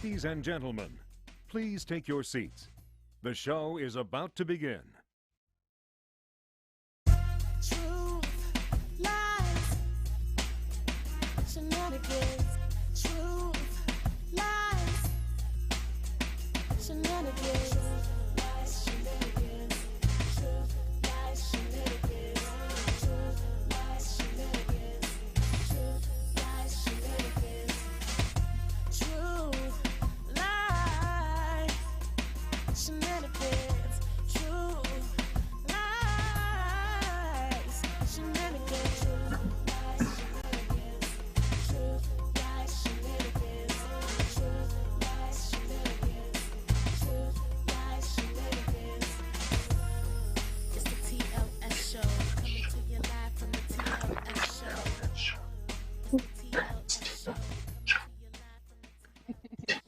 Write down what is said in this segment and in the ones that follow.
Ladies and gentlemen, please take your seats. The show is about to begin. Truth, lies, shenanigans. Truth, lies, shenanigans. Truth, lies, shenanigans. Truth, lies, shenanigans. Truth, lies, shenanigans. Truth, lies, shenanigans. Truth, lies, shenanigans. Truth, lies, shenanigans. Truth, lies, shenanigans. Truth, lies, shenanigans. Truth, lies, shenanigans. It's the TLS show, coming to you live from the TLS show. It's the TLS show, coming to you live from the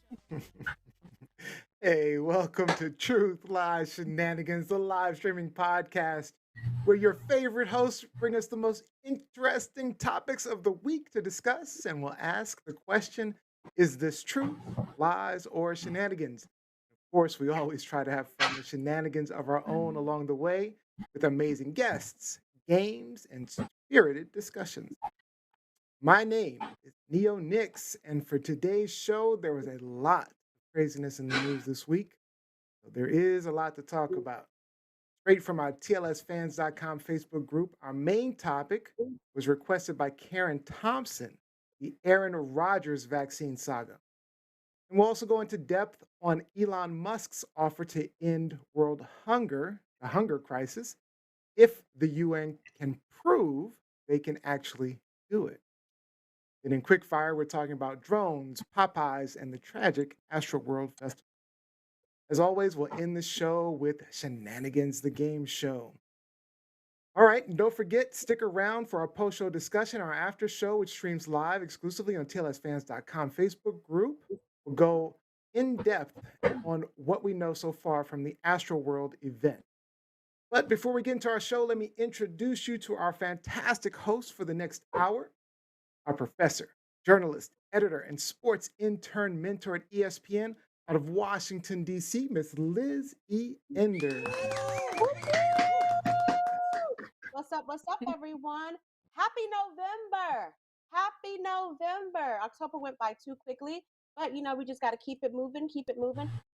Hey, welcome to Truth, Lies, Shenanigans, the live streaming podcast where your favorite hosts bring us the most interesting topics of the week to discuss, and we'll ask the question, is this truth, lies, or shenanigans? Of course, we always try to have fun with shenanigans of our own along the way with amazing guests, games, and spirited discussions. My name is Neo Nix, and for today's show, there was a lot of craziness in the news this week. So there is a lot to talk about. Straight from our TLSfans.com Facebook group, our main topic was requested by Karen Thompson, the Aaron Rodgers vaccine saga. And we'll also go into depth on Elon Musk's offer to end world hunger, the hunger crisis, if the UN can prove they can actually do it. And in Quickfire, we're talking about drones, Popeyes, and the tragic Astroworld Festival. As always, we'll end the show with Shenanigans, the game show. All right, and don't forget, stick around for our post-show discussion, our after show, which streams live exclusively on TLSfans.com Facebook group. We'll go in depth on what we know so far from the Astroworld event. But before we get into our show, let me introduce you to our fantastic host for the next hour. Our professor, journalist, editor, and sports intern mentor at ESPN out of Washington, D.C., Miss Liz E. Ender. What's up, everyone? Happy November! Happy November! October went by too quickly, but we just got to keep it moving,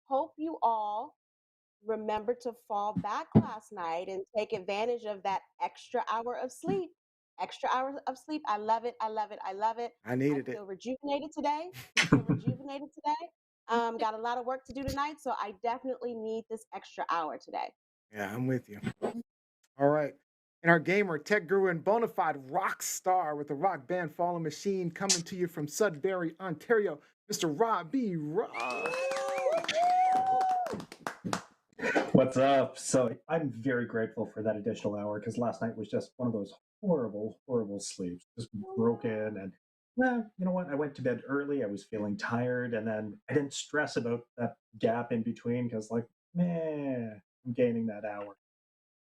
Hope you all remember to fall back last night and take advantage of that extra hour of sleep. Extra hours of sleep. I love it. I needed it. feel rejuvenated today. Got a lot of work to do tonight, so I definitely need this extra hour today. Yeah, I'm with you. All right. And our gamer, tech guru, and bona fide rock star with the rock band Fallen Machine, coming to you from Sudbury, Ontario, Mr. Rob B. Rob. What's up? So I'm very grateful for that additional hour because last night was just one of those horrible, horrible sleeps, just broken. And well, you know what? I went to bed early. I was feeling tired, and then I didn't stress about that gap in between because, I'm gaining that hour.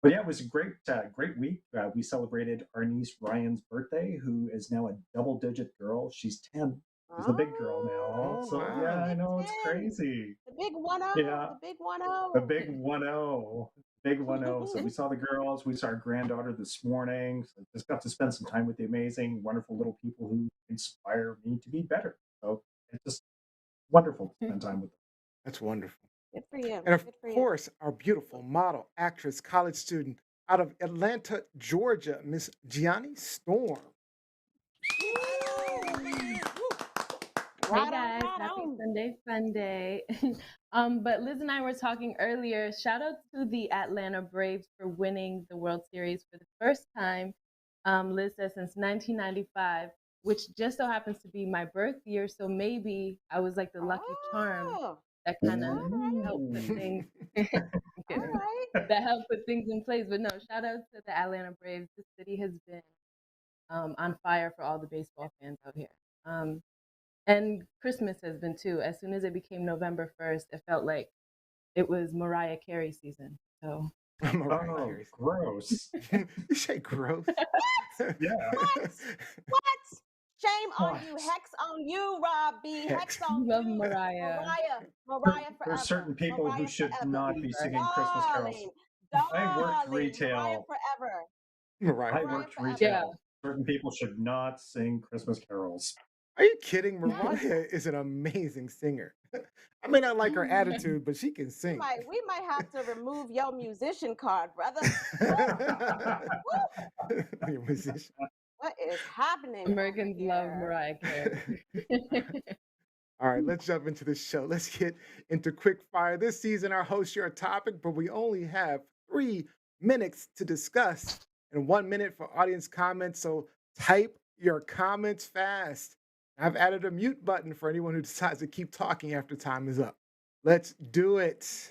But yeah, it was a great week. We celebrated our niece Ryan's birthday, who is now a double-digit girl. She's 10. She's a big girl now. Oh, So wow. yeah, I know it's crazy. The big 1-0. Yeah. The big 1-0. The big 1-0. Big 1-0. So we saw the girls. We saw our granddaughter this morning. So just got to spend some time with the amazing, wonderful little people who inspire me to be better. So it's just wonderful to spend time with them. That's wonderful. Good for you. And of Good for you. course, our beautiful model, actress, college student out of Atlanta, Georgia, Miss Gianni Storm. Hey guys, happy Sunday fun day. But Liz and I were talking earlier. Shout out to the Atlanta Braves for winning the World Series for the first time. Liz says since 1995, which just so happens to be my birth year. So maybe I was like the lucky charm that kind of helped put things. That helped put things in place. But no, shout out to the Atlanta Braves. The city has been on fire for all the baseball fans out here. And Christmas has been too. As soon as it became November 1st, it felt like it was Mariah Carey season. So Carey. Gross. You say gross? Yeah. What? Shame on What? you. Hex on you, Robbie. Hex Hex. on Love you. Mariah. Mariah There are certain forever. people who Mariah should forever. not be singing Christmas carols. Darling. I worked Darling. Mariah retail. forever. Mariah I forever. Mariah worked forever. Yeah. retail. Certain people should not sing Christmas carols. Are you kidding? Yes. Mariah is an amazing singer. I may not like her attitude, but she can We sing. might have to remove your musician card, brother. Woo! Your musician. What is happening over Americans love here? Mariah Carey. All right, let's jump into the show. Let's get into quick fire. This season, our hosts share a topic, but we only have 3 minutes to discuss and 1 minute for audience comments. So type your comments fast. I've added a mute button for anyone who decides to keep talking after time is up. Let's do it.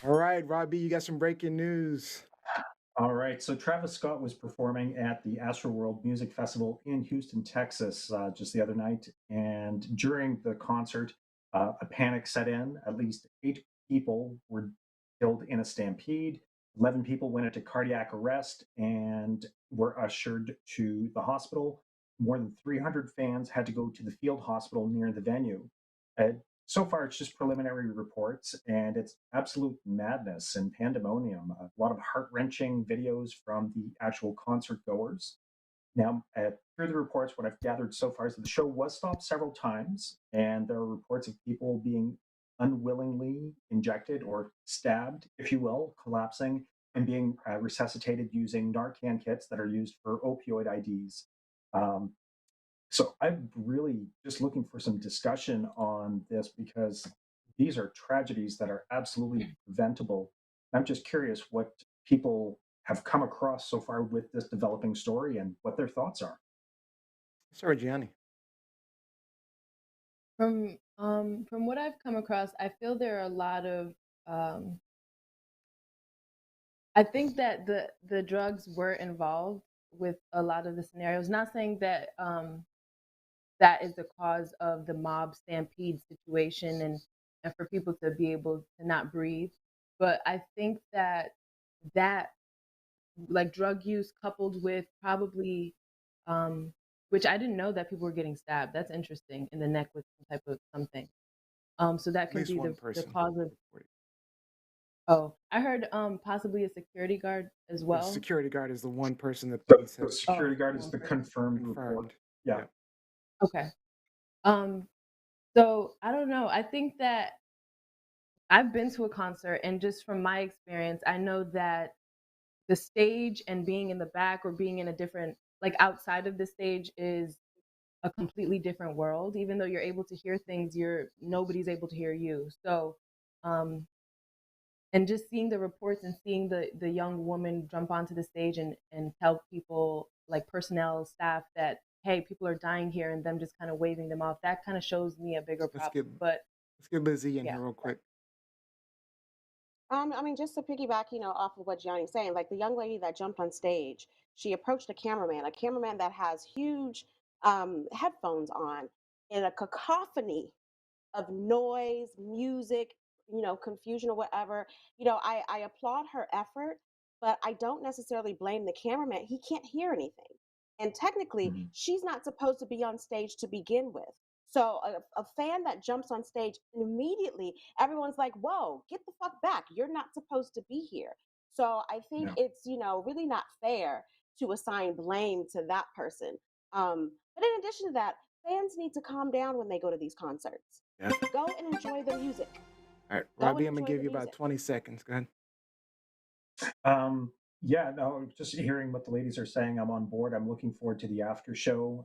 All right, Robbie, you got some breaking news. All right, so Travis Scott was performing at the Astroworld Music Festival in Houston, Texas, just the other night. And during the concert, a panic set in. At least 8 people were killed in a stampede. 11 people went into cardiac arrest and were ushered to the hospital. More than 300 fans had to go to the field hospital near the venue. Uh, so far, it's just preliminary reports, and it's absolute madness and pandemonium. A lot of heart wrenching videos from the actual concert goers. Now, through the reports, what I've gathered so far is that the show was stopped several times, and there are reports of people being unwillingly injected or stabbed, if you will, collapsing and being resuscitated using Narcan kits that are used for opioid IDs. Um, so I'm really just looking for some discussion on this because these are tragedies that are absolutely preventable. I'm just curious what people have come across so far with this developing story and what their thoughts are. Sorry, Gianni. From what I've come across, I feel there are a lot of I think that the drugs were involved with a lot of the scenarios. Not saying that that is the cause of the mob stampede situation and for people to be able to not breathe, but I think that that like drug use coupled with probably which I didn't know that people were getting stabbed. That's interesting in the neck with some type of something. So that At can least be one the person cause of. reported. Oh, I heard possibly a security guard as The well. security guard is the one person that The, police the has security Oh, guard is one the person. confirmed report. confirmed. Yeah. Yep. Okay. Um, so I don't know. I think that I've been to a concert, and just from my experience, I know that the stage and being in the back or being in a different, like outside of the stage, is a completely different world. Even though you're able to hear things, nobody's able to hear you. So, and just seeing the reports and seeing the young woman jump onto the stage and tell people, like personnel, staff, that hey, people are dying here, and them just kind of waving them off, that kind of shows me a bigger Let's problem. get But Lizzie in yeah. here real quick. I mean, just to piggyback, off of what Gianni's saying, like the young lady that jumped on stage, she approached a cameraman that has huge headphones on in a cacophony of noise, music, confusion or whatever. I applaud her effort, but I don't necessarily blame the cameraman. He can't hear anything. And technically, Mhm. she's not supposed to be on stage to begin with. So a fan that jumps on stage, and immediately everyone's like, whoa, get the fuck back. You're not supposed to be here. So I think Yeah. it's, really not fair to assign blame to that person. But in addition to that, fans need to calm down when they go to these concerts. Yeah. Go and enjoy the music. All right, Go Robbie, and I'm gonna enjoy give the you about music. 20 seconds. Go ahead. Yeah, no, just hearing what the ladies are saying, I'm on board. I'm looking forward to the after show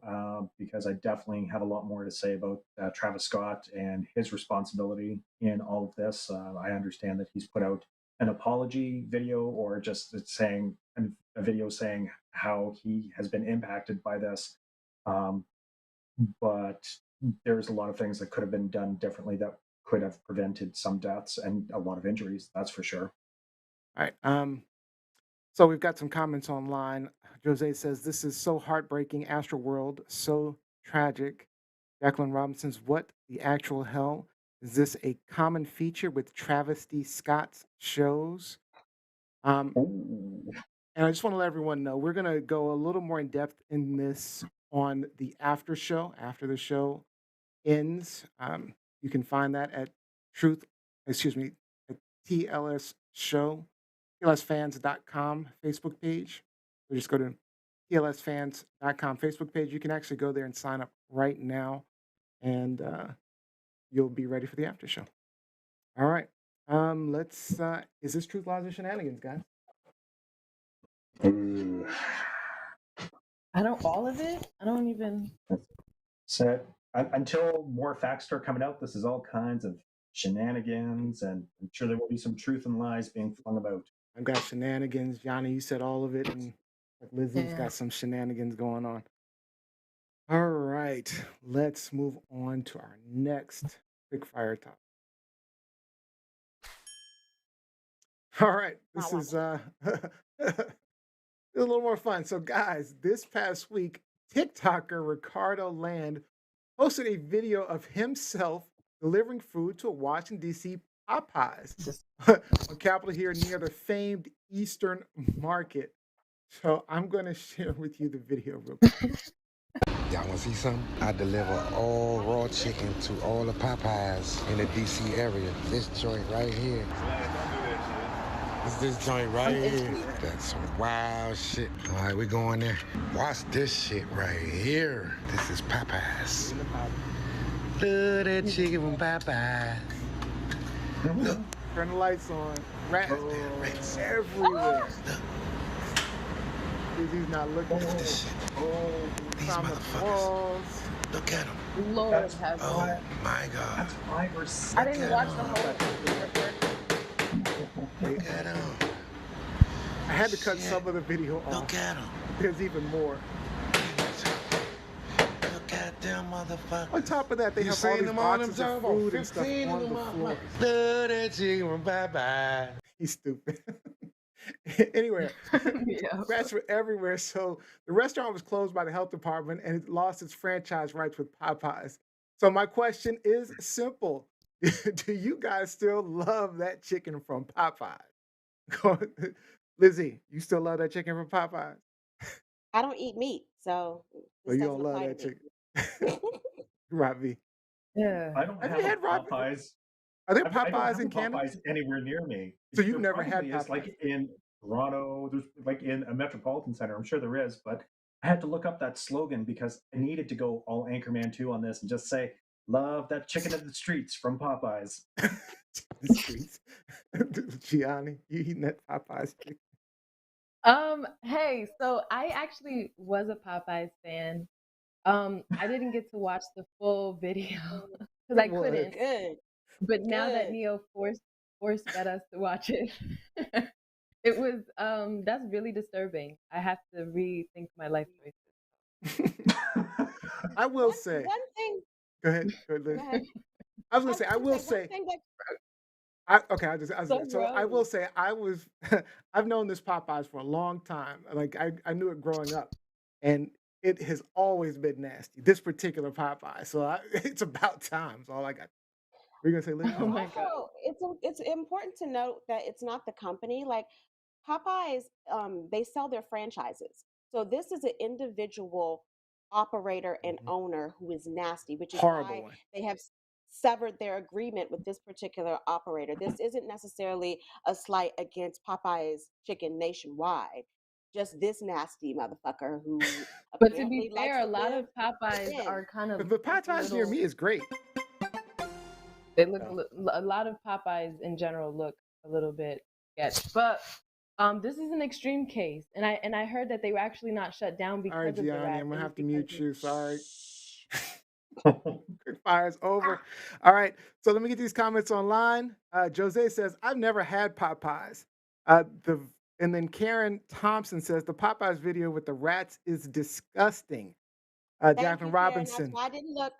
because I definitely have a lot more to say about Travis Scott and his responsibility in all of this. I understand that he's put out an apology video or just saying a video saying how he has been impacted by this. Um, but there's a lot of things that could have been done differently that could have prevented some deaths and a lot of injuries. That's for sure. All right. So we've got some comments online. Jose says, "This is so heartbreaking. Astroworld, so tragic." Jacqueline Robinson's, "What the actual hell? Is this a common feature with travesty Scott's shows?" Um, Ooh. and I just want to let everyone know we're going to go a little more in depth in this on the after show after the show ends. You can find that at truth, excuse me, at TLS Show, TLSfans.com Facebook page. So just go to TLSfans.com Facebook page. You can actually go there and sign up right now, and you'll be ready for the after show. All right. Let's. Is this Truth, Lies, or Shenanigans, guys? Ooh. I don't all of it. I don't even. So until more facts start coming out, this is all kinds of shenanigans, and I'm sure there will be some truth and lies being flung about. I've got shenanigans. Johnny, you said all of it, and like Lizzie's Yeah. got some shenanigans going on. All right, let's move on to our next quick fire topic. All right, this is a little more fun. So, guys, this past week, TikToker Ricardo Land posted a video of himself delivering food to a Washington, D.C. Popeyes on Capitol Hill near the famed Eastern Market. So I'm going to share with you the video real quick. Y'all want to see something? I deliver all raw chicken to all the Popeyes in the D.C. area. This joint right here. It's this joint right here. That's some wild shit. All right, we going there. Watch this shit right here. This is Popeyes. Love that chicken from Popeyes. Look. Turn the lights on. Rats Rats. everywhere. He's not looking. Look at this shit. These Climbing up the walls. Look at them. Lord That's- have Oh mercy. my God. That's 5 or 6. I didn't watch the whole Look at them. I had to cut Shit. some of the video off. Look at them. There's even more. Look at them motherfuckers. On top of that, they You have all seen these them on them, boxes of John? food and stuff 15 on of the them floor. motherfuckers. Love that chicken from Popeyes. He's stupid. Anyway, Yeah. rats were everywhere. So the restaurant was closed by the health department and it lost its franchise rights with Popeyes. So my question is simple. Do you guys still love that chicken from Popeyes? Lizzie, you still love that chicken from Popeyes? I don't eat meat, so So this you doesn't don't love apply that to me. chicken? Robbie. Yeah. I don't Have have you had a Popeyes. Are there I don't Popeyes have in a Canada? Popeyes anywhere near me. So you've There never had probably is, like Popeyes? in Toronto, there's like in a metropolitan center. I'm sure there is, but I had to look up that slogan because I needed to go all Anchorman 2 on this and just say, "Love that chicken in the streets from Popeyes." The streets. Gianni, you eating that Popeyes chicken? Hey, so I actually was a Popeyes fan. I didn't get to watch the full video because I It was. couldn't. Good. But now that Good. Neo force fed us to watch it, it was that's really disturbing. I have to rethink my life choices. I will One, say. one thing. Go ahead, Liz. Go ahead. I was gonna say. I will one say. thing that Okay. I was So so I will gross. say I was. I've known this Popeyes for a long time. Like I knew it growing up, and it has always been nasty. This particular Popeye. So it's about time. So all I got. We're gonna say, Liz? Oh my God. also it's important to note that it's not the company. Like Popeyes, they sell their franchises. So this is an individual operator and Mhm. owner who is nasty, which is Horrible why one. they have severed their agreement with this particular operator. This isn't necessarily a slight against Popeyes chicken nationwide. Just this nasty motherfucker who But to apparently be likes fair, a to lot live of Popeyes in. are kind of The Popeyes near little. me is great. They look So, a lot of Popeyes in general look a little bit sketch. But this is an extreme case, and I heard that they were actually not shut down all right, because of the Gianni, rats. I'm It gonna was have to because mute of you. Sorry. Quick fire's over. All right. So let me get these comments online. Jose says, I've never had Popeyes. And then Karen Thompson says the Popeyes video with the rats is disgusting. Thank Jacqueline you, Karen. That's Robinson. why I didn't look.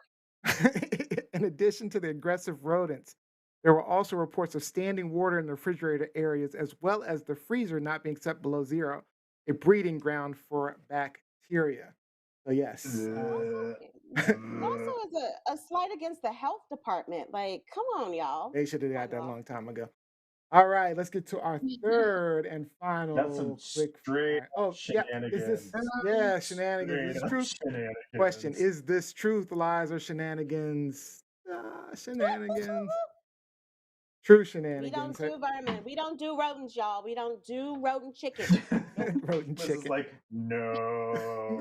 In addition to the aggressive rodents, there were also reports of standing water in the refrigerator areas, as well as the freezer not being set below zero, a breeding ground for bacteria. So yes, It also is a slight against the health department. Like, come on, y'all. they should have Come got on, that a y'all. long time ago. All right, let's get to our third and That's some final quick straight fire. up Oh, yeah. Is this, shenanigans. yeah, shenanigans. Straight Is this up truth? Question: shenanigans. Is this truth, lies, or shenanigans? Shenanigans. True We shenanigans. don't do vermin. We don't do rodents, y'all. We don't do rodent chicken. Nope. Rodent Liz is chicken. like, no.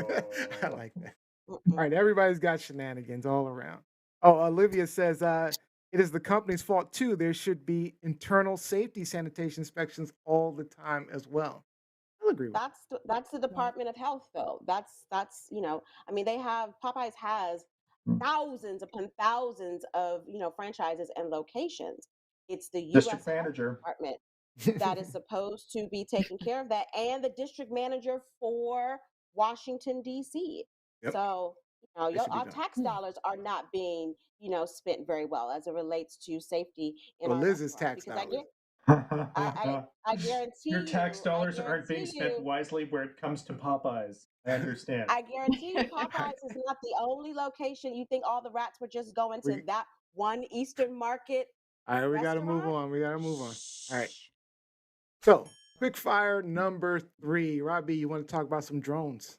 I like that. All Mm-mm. right, everybody's got shenanigans all around. Oh, Olivia says it is the company's fault too. There should be internal safety sanitation inspections all the time as well. I'll agree with That's the Department of Health, though. That's I mean, they have Popeyes has thousands upon thousands of franchises and locations. It's the U.S. District Health manager. Department that is that. supposed to be taking care of that, and the district manager for Washington D.C. Yep, So it should be our done. tax dollars are not being spent very well as it relates to safety in Well, our Liz's restaurants, tax because dollars. I Your guarantee tax you, dollars aren't being spent wisely where it comes to Popeyes. I understand. I guarantee you, All right, Popeyes is not the only location. You think all the rats were just going to we that one Eastern Market all right, we got to move restaurant? on. We got to move on. All right. Shh. So, quick fire number 3. Robbie, you want to talk about some drones?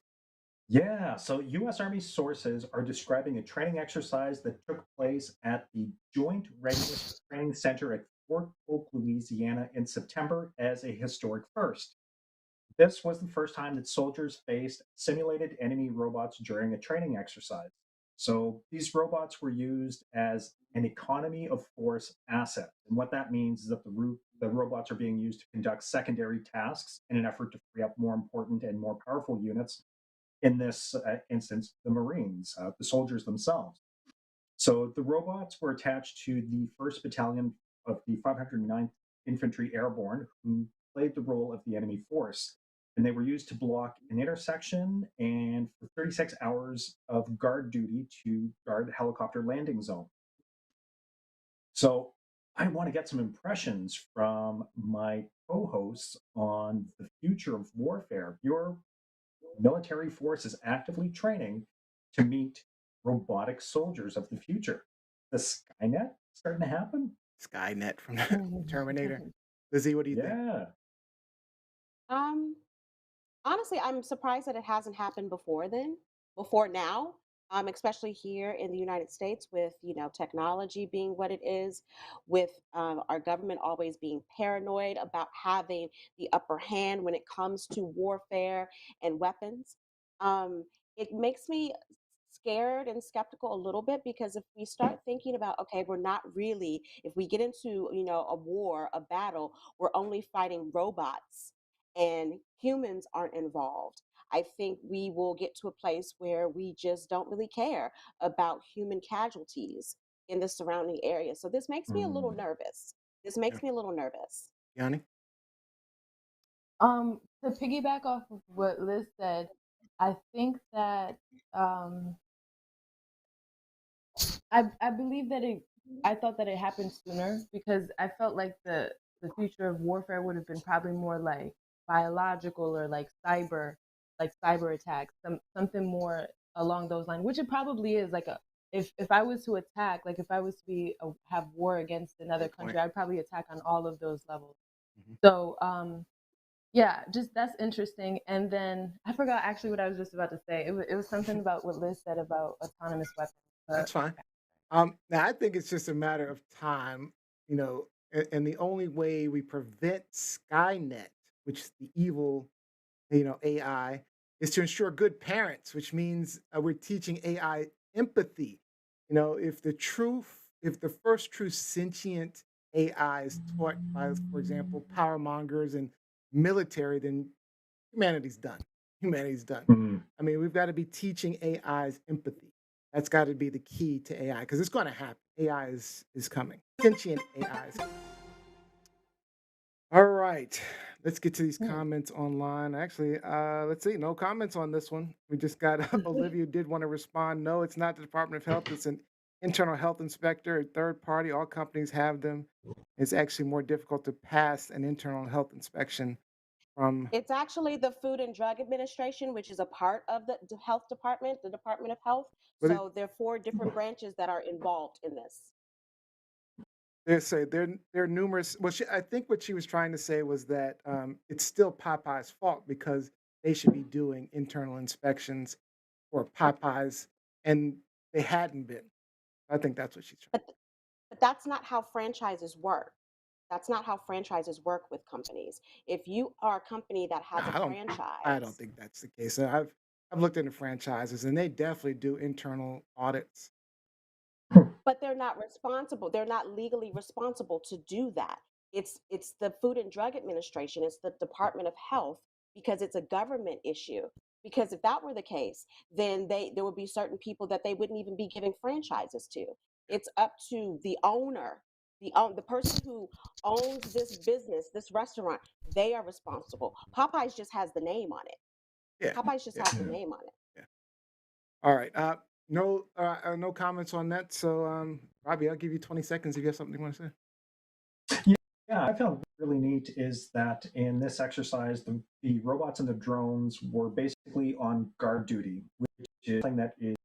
Yeah, so U.S. Army sources are describing a training exercise that took place at the Joint Readiness Training Center at Fort Polk, Louisiana in September as a historic first. This was the first time that soldiers faced simulated enemy robots during a training exercise. So these robots were used as an economy of force asset. And what that means is that the robots are being used to conduct secondary tasks in an effort to free up more important and more powerful units. In this instance, the Marines, the soldiers themselves. So the robots were attached to the 1st Battalion of the 509th Infantry Airborne, who played the role of the enemy force. And they were used to block an intersection and for 36 hours of guard duty to guard the helicopter landing zone. So I want to get some impressions from my co hosts on the future of warfare. Your military force is actively training to meet robotic soldiers of the future. The Skynet starting to happen? Skynet from Terminator. Lizzie, what do you think? Yeah. Um, Honestly, I'm surprised that it hasn't happened before now, especially here in the United States with, technology being what it is, with our government always being paranoid about having the upper hand when it comes to warfare and weapons. Um, it makes me scared and skeptical a little bit, because if we start thinking about, okay, we're not really, if we get into, a war, a battle, we're only fighting robots and humans aren't involved. I think we will get to a place where we just don't really care about human casualties in the surrounding area. So this makes me a little Mm. nervous. This Yeah. makes me a little nervous. Yanni? To piggyback off of what Liz said, I think that I believe that I thought that it happened sooner, because I felt like the future of warfare would have been probably more like biological, or like cyber attacks, something more along those lines, which it probably is. Like, if I was to attack, like if I was to have war against another Good point. country, I'd probably attack on all of those levels. Mhm. So yeah, just that's interesting. And then I forgot actually what I was just about to say. It was something about what Liz said about autonomous weapons. That's fine. Now I think it's just a matter of time, and the only way we prevent Skynet, which is the evil, AI, is to ensure good parents, which means we're teaching AI empathy. If the first true sentient AI is taught by, for example, power mongers and military, then humanity's done. Humanity's done. Mm. I mean, we've got to be teaching AIs empathy. That's got to be the key to AI, because it's going to happen. AI is coming. Sentient AIs. All right. Let's get to these comments online. Actually, let's see. No comments on this one. We just got Olivia did want to respond. No, it's not the Department of Health. It's an internal health inspector, a third party. All companies have them. It's actually more difficult to pass an internal health inspection from. It's actually the Food and Drug Administration, which is a part of the health department, the Department of Health. But it, So there are 4 different branches that are involved in this. There are numerous. Well, I think what she was trying to say was that it's still Popeye's fault because they should be doing internal inspections for Popeyes, and they hadn't been. I think that's what she's trying. But that's not how franchises work. That's not how franchises work with companies. If you are a company that has a I don't franchise, think that's the case. I've looked into franchises, and they definitely do internal audits. but they're not responsible, they're not legally responsible to do that. It's the Food and Drug Administration, it's the Department of Health, because it's a government issue. Because if that were the case, then there would be certain people that they wouldn't even be giving franchises to. It's up to the owner, the person who owns this business, this restaurant. They are responsible. Popeyes just has the name on it. Yeah. Popeyes just has the name on it. Yeah. All right. No comments on that. So, Robbie, I'll give you 20 seconds if you have something you want to say. Yeah, I found really neat is that in this exercise, the robots and the drones were basically on guard duty, which is something that is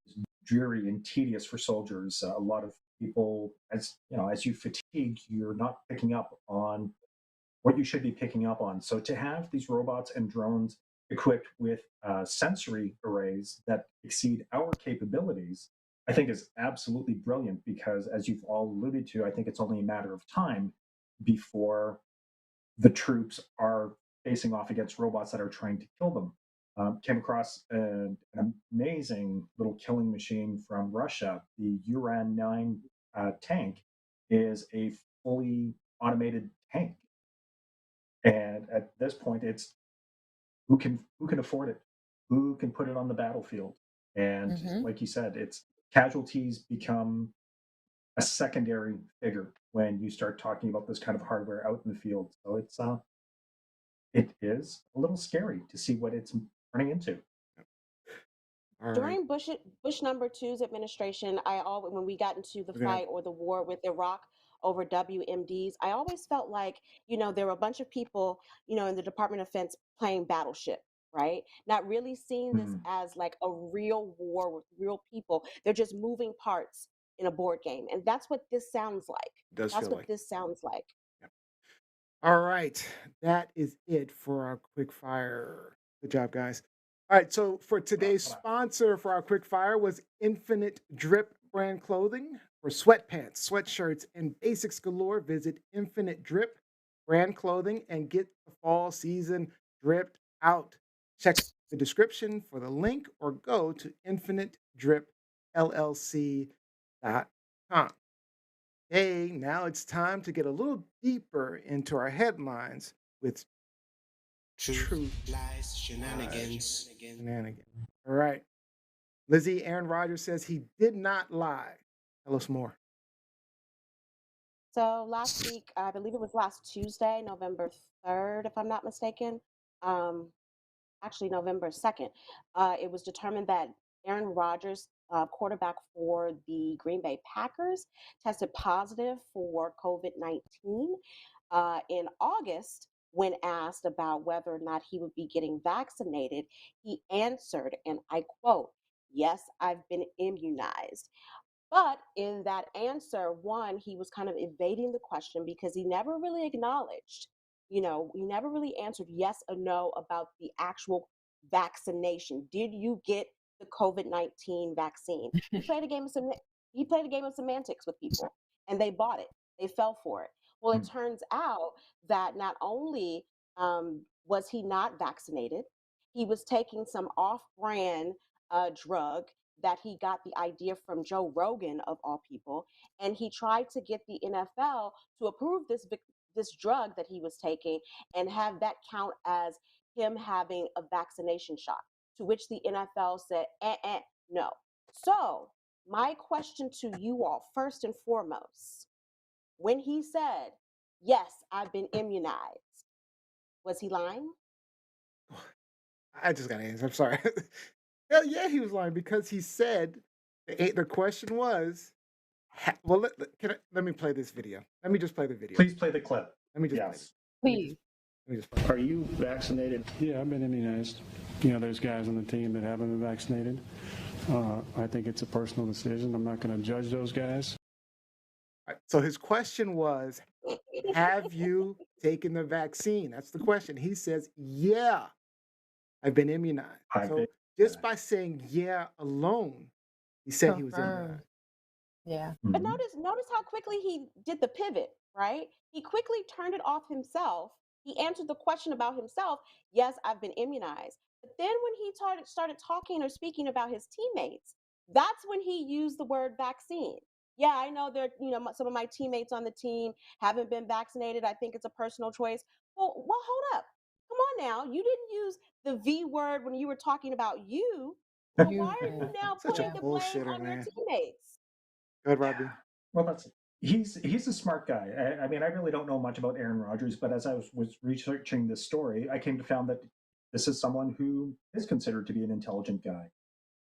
dreary and tedious for soldiers. A lot of people, as you fatigue, you're not picking up on what you should be picking up on. So to have these robots and drones equipped with sensory arrays that exceed our capabilities, I think is absolutely brilliant because, as you've all alluded to, I think it's only a matter of time before the troops are facing off against robots that are trying to kill them. Came across an amazing little killing machine from Russia. The Uran-9 tank is a fully automated tank. And at this point, it's who can afford it, who can put it on the battlefield, and like you said, it's casualties become a secondary figure when you start talking about this kind of hardware out in the field. So it is a little scary to see what it's turning into. During Bush #2's administration, when we got into the fight or the war with Iraq over WMDs, I always felt like, there were a bunch of people, in the Department of Defense playing Battleship, right? Not really seeing this as like a real war with real people. They're just moving parts in a board game. And that's what this sounds like. That's what this sounds like. Yeah. All right. That is it for our quick fire. Good job, guys. All right, so for today's sponsor for our quick fire was Infinite Drip brand clothing for sweatpants, sweatshirts, and basics galore. Visit Infinite Drip brand clothing and get the fall season dripped out. Check the description for the link or go to infinitedripllc.com. Hey, now it's time to get a little deeper into our headlines with Truth Lies Shenanigans. All right. Lizzie, Aaron Rodgers says he did not lie. Tell us more. So last week, I believe it was last Tuesday, November 3rd, if I'm not mistaken. Actually, November 2nd. It was determined that Aaron Rodgers, quarterback for the Green Bay Packers, tested positive for COVID-19. In August, when asked about whether or not he would be getting vaccinated, he answered, and I quote, "Yes, I've been immunized." But in that answer, one, he was kind of evading the question because he never really acknowledged, he never really answered yes or no about the actual vaccination. Did you get the COVID-19 vaccine? He played a game of semantics with people, and they bought it. They fell for it. Well, it turns out that not only was he not vaccinated, he was taking some off-brand drug that he got the idea from Joe Rogan of all people, and he tried to get the NFL to approve this drug that he was taking and have that count as him having a vaccination shot, to which the NFL said, no. So my question to you all, first and foremost, when he said, yes, I've been immunized, was he lying? I just got to answer. I'm sorry. Hell yeah, he was lying because he said the question was, well, let me play this video. Let me just play the video. Please play the clip. Let me just play it. Please. Are you vaccinated? Yeah, I've been immunized. There's guys on the team that haven't been vaccinated. I think it's a personal decision. I'm not going to judge those guys. So his question was, have you taken the vaccine? That's the question. He says, yeah, I've been immunized. I've So been just by saying yeah alone, he said he was Confirmed. immunized. Yeah. But Mhm. notice how quickly he did the pivot, right? He quickly turned it off himself. He answered the question about himself. Yes, I've been immunized. But then when he started talking or speaking about his teammates, that's when he used the word vaccine. Yeah, I know there, some of my teammates on the team haven't been vaccinated. I think it's a personal choice. Well, hold up. Come on now. You didn't use the V word when you were talking about you. So why You are you did. now Such a putting the blame bullshitter, on your man. teammates? Go ahead, Robbie. Well, he's a smart guy. I mean, I really don't know much about Aaron Rodgers, but as I was researching this story, I came to found that this is someone who is considered to be an intelligent guy,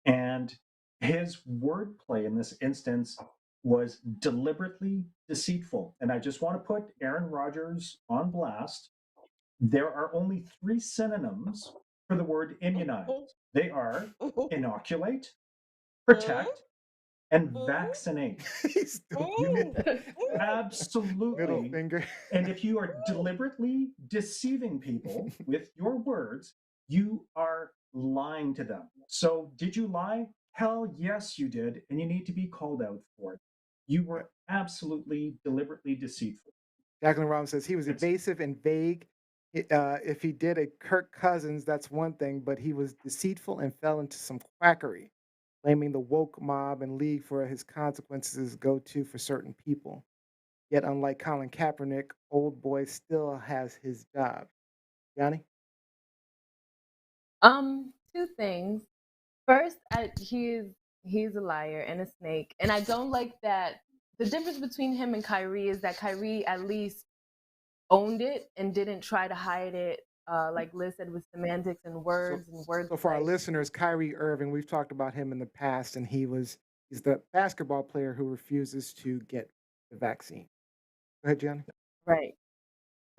and his wordplay in this instance was deliberately deceitful. And I just want to put Aaron Rodgers on blast. There are only 3 synonyms for the word immunize. They are inoculate, protect, and vaccinate. He's still You need middle absolutely. finger. And if you are deliberately deceiving people with your words, you are lying to them. So, did you lie? Hell yes, you did. And you need to be called out for it. You were absolutely deliberately deceitful. Jacqueline Robinson says he was It's, evasive and vague. If he did a Kirk Cousins, that's one thing, but he was deceitful and fell into some quackery, blaming the woke mob and league for his consequences go to for certain people. Yet, unlike Colin Kaepernick, old boy still has his job. Yanni? Two things. First, he's a liar and a snake, and I don't like that. The difference between him and Kyrie is that Kyrie at least owned it and didn't try to hide it. Like Liz said, with semantics and words and So for our wordplay. listeners, Kyrie Irving, we've talked about him in the past, and he's the basketball player who refuses to get the vaccine. Go ahead, Gianni. Right.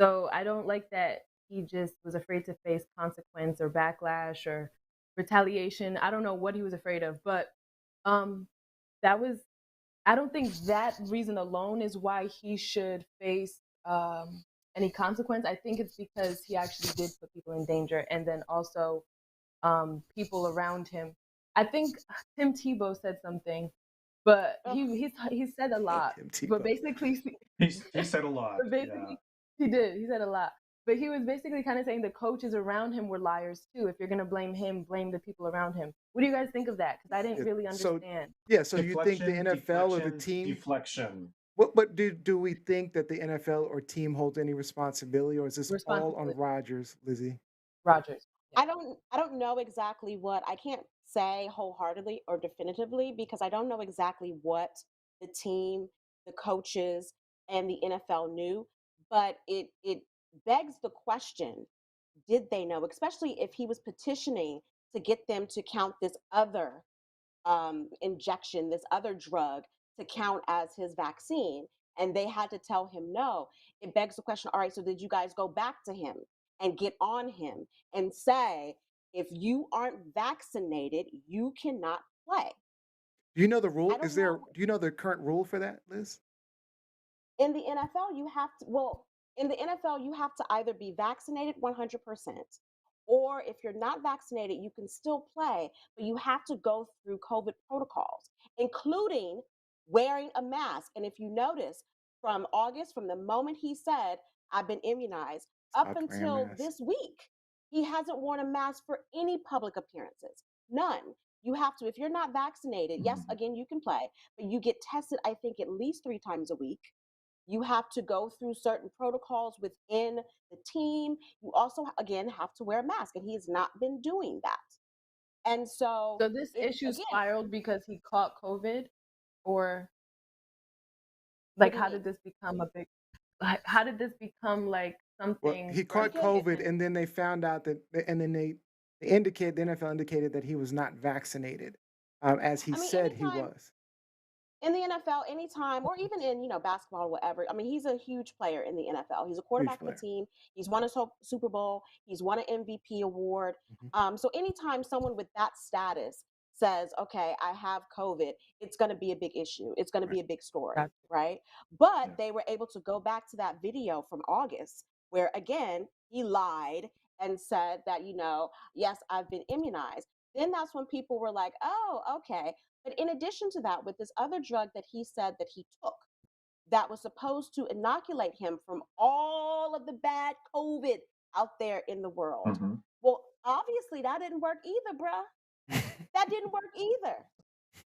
So I don't like that he just was afraid to face consequence or backlash or retaliation. I don't know what he was afraid of, but um, that was. I don't think that reason alone is why he should face any consequence. I think it's because he actually did put people in danger, and then also people around him. I think Tim Tebow said something, but he said a lot. Tim But Tebow. basically, he said a lot. but basically, he did. He said a lot. But he was basically kind of saying the coaches around him were liars too. If you're gonna blame him, blame the people around him. What do you guys think of that? Because I didn't really understand. So you think the NFL or the team? Deflection. What do we think that the NFL or team holds any responsibility, or is this all on Rodgers, Lizzie? Rodgers. I don't know exactly what I can't say wholeheartedly or definitively because I don't know exactly what the team, the coaches, and the NFL knew, but it begs the question, did they know, especially if he was petitioning to get them to count this other injection, this other drug to count as his vaccine, and they had to tell him no. It begs the question, all right, so did you guys go back to him and get on him and say, if you aren't vaccinated, you cannot play? Do you know the rule? I don't know. Do you know the current rule for that, Liz? In the NFL, in the NFL, you have to either be vaccinated 100%, or if you're not vaccinated, you can still play, but you have to go through COVID protocols, including wearing a mask. And if you notice, from August, from the moment he said, I've been immunized, up Stopped wearing until masks. this week, he hasn't worn a mask for any public appearances. None. You have to, if you're not vaccinated, yes, again, you can play, but you get tested, I think, at least 3 times a week. You have to go through certain protocols within the team. You also, again, have to wear a mask, and he has not been doing that. And so, So this issue spiraled because he caught COVID, or like how did this become a big? How did this become like something? Well, he caught COVID, and then they found out that, and then they indicate the NFL indicated that he was not vaccinated, as he said he was. In the NFL, anytime, or even in basketball, or whatever. I mean, he's a huge player in the NFL. He's a quarterback of the team. He's won a Super Bowl. He's won an MVP award. So anytime someone with that status says, okay, I have COVID, it's going to be a big issue. It's going to be a big story, Gotcha. right? But Yeah. they were able to go back to that video from August where, again, he lied and said that, yes, I've been immunized. Then that's when people were like, oh, okay. But in addition to that, with this other drug that he said that he took, that was supposed to inoculate him from all of the bad COVID out there in the world. hmm Well, obviously that didn't work either, bruh. That didn't work either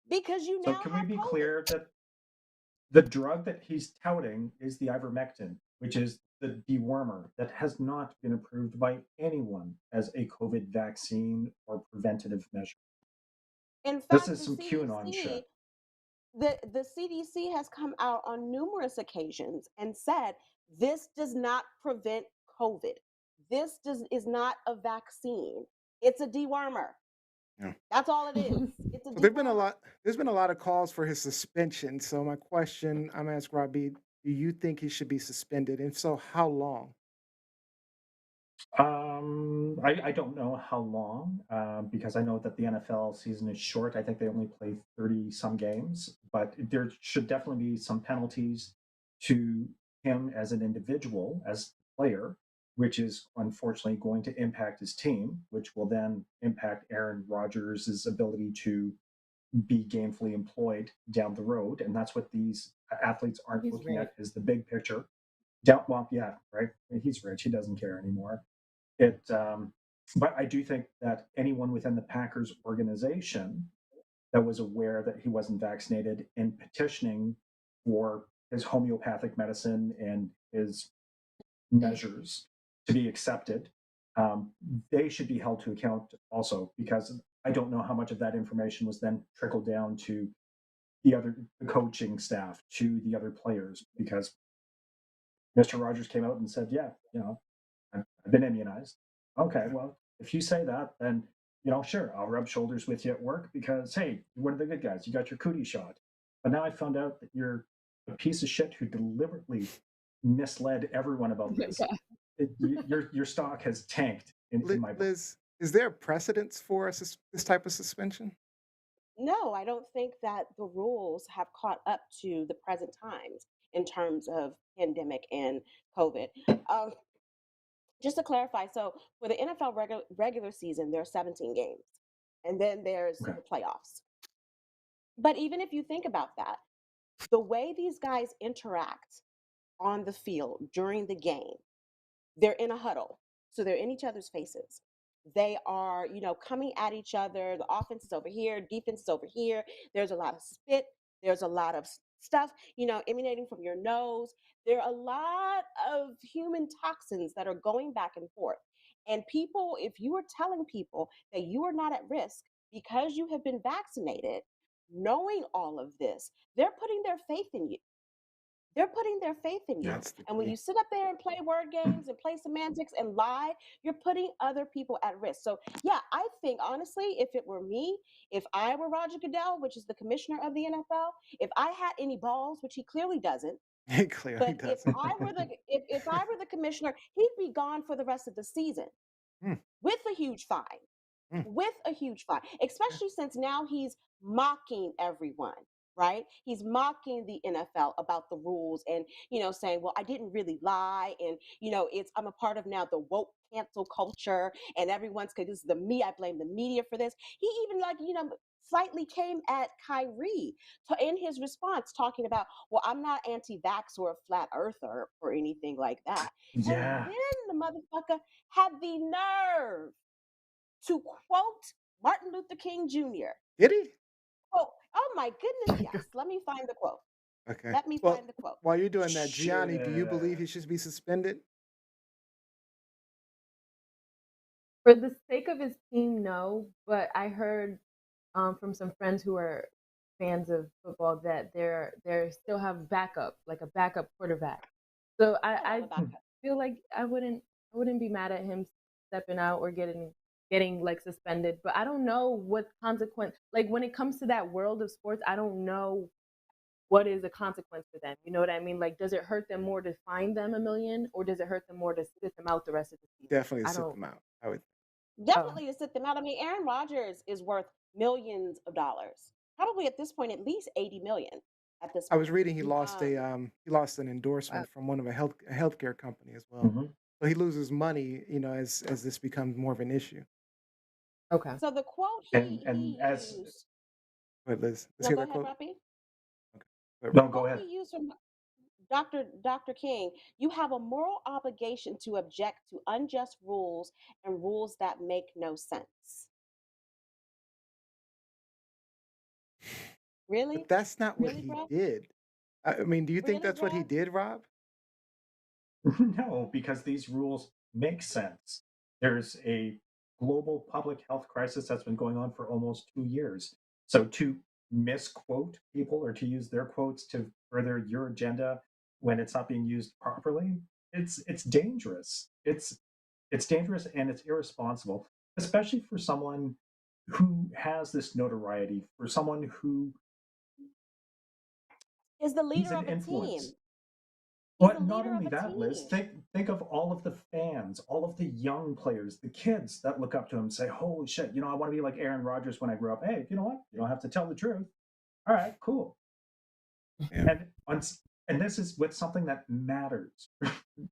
because you So now can we have be COVID. clear that the drug that he's touting is the ivermectin, which is the dewormer that has not been approved by anyone as a COVID vaccine or preventative measure. In This fact, is some QAnon shit. the CDC has come out on numerous occasions and said this does not prevent COVID. Is not a vaccine. It's a dewormer. Yeah. That's all it is. It's a So there's been a dewormer. lot. There's been a lot of calls for his suspension. So my question, I'm asking Robbie, do you think he should be suspended? And if so, how long? I don't know how long, because I know that the NFL season is short. I think they only play 30 some games, but there should definitely be some penalties to him as an individual, as a player, which is unfortunately going to impact his team, which will then impact Aaron Rodgers' ability to be gainfully employed down the road. And that's what these athletes aren't He's looking rich. at is the big picture. Well, yeah, right. He's rich. He doesn't care anymore. But I do think that anyone within the Packers organization that was aware that he wasn't vaccinated and petitioning for his homeopathic medicine and his measures to be accepted, they should be held to account also, because I don't know how much of that information was then trickled down to the coaching staff, to the other players, because Mr. Rogers came out and said, yeah, I've been immunized. Okay, well, if you say that, then, sure, I'll rub shoulders with you at work because, hey, you're one of the good guys. You got your cootie shot. But now I found out that you're a piece of shit who deliberately misled everyone about this. Your stock has tanked in my book. Liz, is there a precedence for this type of suspension? No, I don't think that the rules have caught up to the present times in terms of pandemic and COVID. Just to clarify, so for the NFL regular season, there are 17 games, and then there's Okay. the playoffs. But even if you think about that, the way these guys interact on the field during the game, they're in a huddle, so they're in each other's faces. They are, coming at each other. The offense is over here, defense is over here. There's a lot of spit. There's a lot of stuff, emanating from your nose. There are a lot of human toxins that are going back and forth. And people, if you are telling people that you are not at risk because you have been vaccinated, knowing all of this, they're putting their faith in you. They're putting their faith in you. That's the And when key. you sit up there and play word games and play semantics and lie, you're putting other people at risk. So, yeah, I think, honestly, if it were me, if I were Roger Goodell, which is the commissioner of the NFL, if I had any balls, which he clearly doesn't, It clearly but doesn't. if I were the commissioner, he'd be gone for the rest of the season Hmm. with a huge fine. With a huge fine, especially since now he's mocking everyone, right? He's mocking the NFL about the rules and, saying, well, I didn't really lie. And, I'm a part of now the woke cancel culture and everyone's, because this is I blame the media for this. He even slightly came at Kyrie in his response talking about, well, I'm not anti-vax or a flat earther or anything like that. Yeah. And then the motherfucker had the nerve to quote Martin Luther King Jr. Did he? Quote, oh my goodness, yes. Let me find the quote. Okay. Let me Well, find the quote. while you're doing that, Gianni, do you believe Shit. he should be suspended? For the sake of his team, no. But I heard from some friends who are fans of football that they still have backup, like a backup quarterback. So I feel like I wouldn't be mad at him stepping out or getting like suspended. But I don't know what consequence. Like when it comes to that world of sports, I don't know what is a consequence for them. You know what I mean? Like, does it hurt them more to fine them $1 million, or does it hurt them more to sit them out the rest of the season? Definitely sit them out. I would. Definitely to sit them out. I mean, Aaron Rodgers is worth millions of dollars. Probably at this point, at least 80 million at this I was point. reading he lost Um, he lost an endorsement from one of a healthcare company as well. Mhm. So he loses money, as this becomes more of an issue. Okay. so the quote And he as used, But let's no, hear go that ahead, quote. Robbie. Okay. The no, go quote ahead. he used from Dr. King, you have a moral obligation to object to unjust rules and rules that make no sense. Really? But that's not what Really, he bro? did. I mean, do you think Really, that's what he bro? did, Rob? No, because these rules make sense. There's a global public health crisis that's been going on for almost 2 years. So to misquote people or to use their quotes to further your agenda when it's not being used properly, it's dangerous. It's dangerous and it's irresponsible, especially for someone who has this notoriety, for someone who Is the he's leader an of a team. influence. He's the But not leader of only a that, Liz, team. think of all of the fans, all of the young players, the kids that look up to him and say, holy shit, I want to be like Aaron Rodgers when I grow up. Hey, you know what? You don't have to tell the truth. All right, cool. Yeah. And this is with something that matters,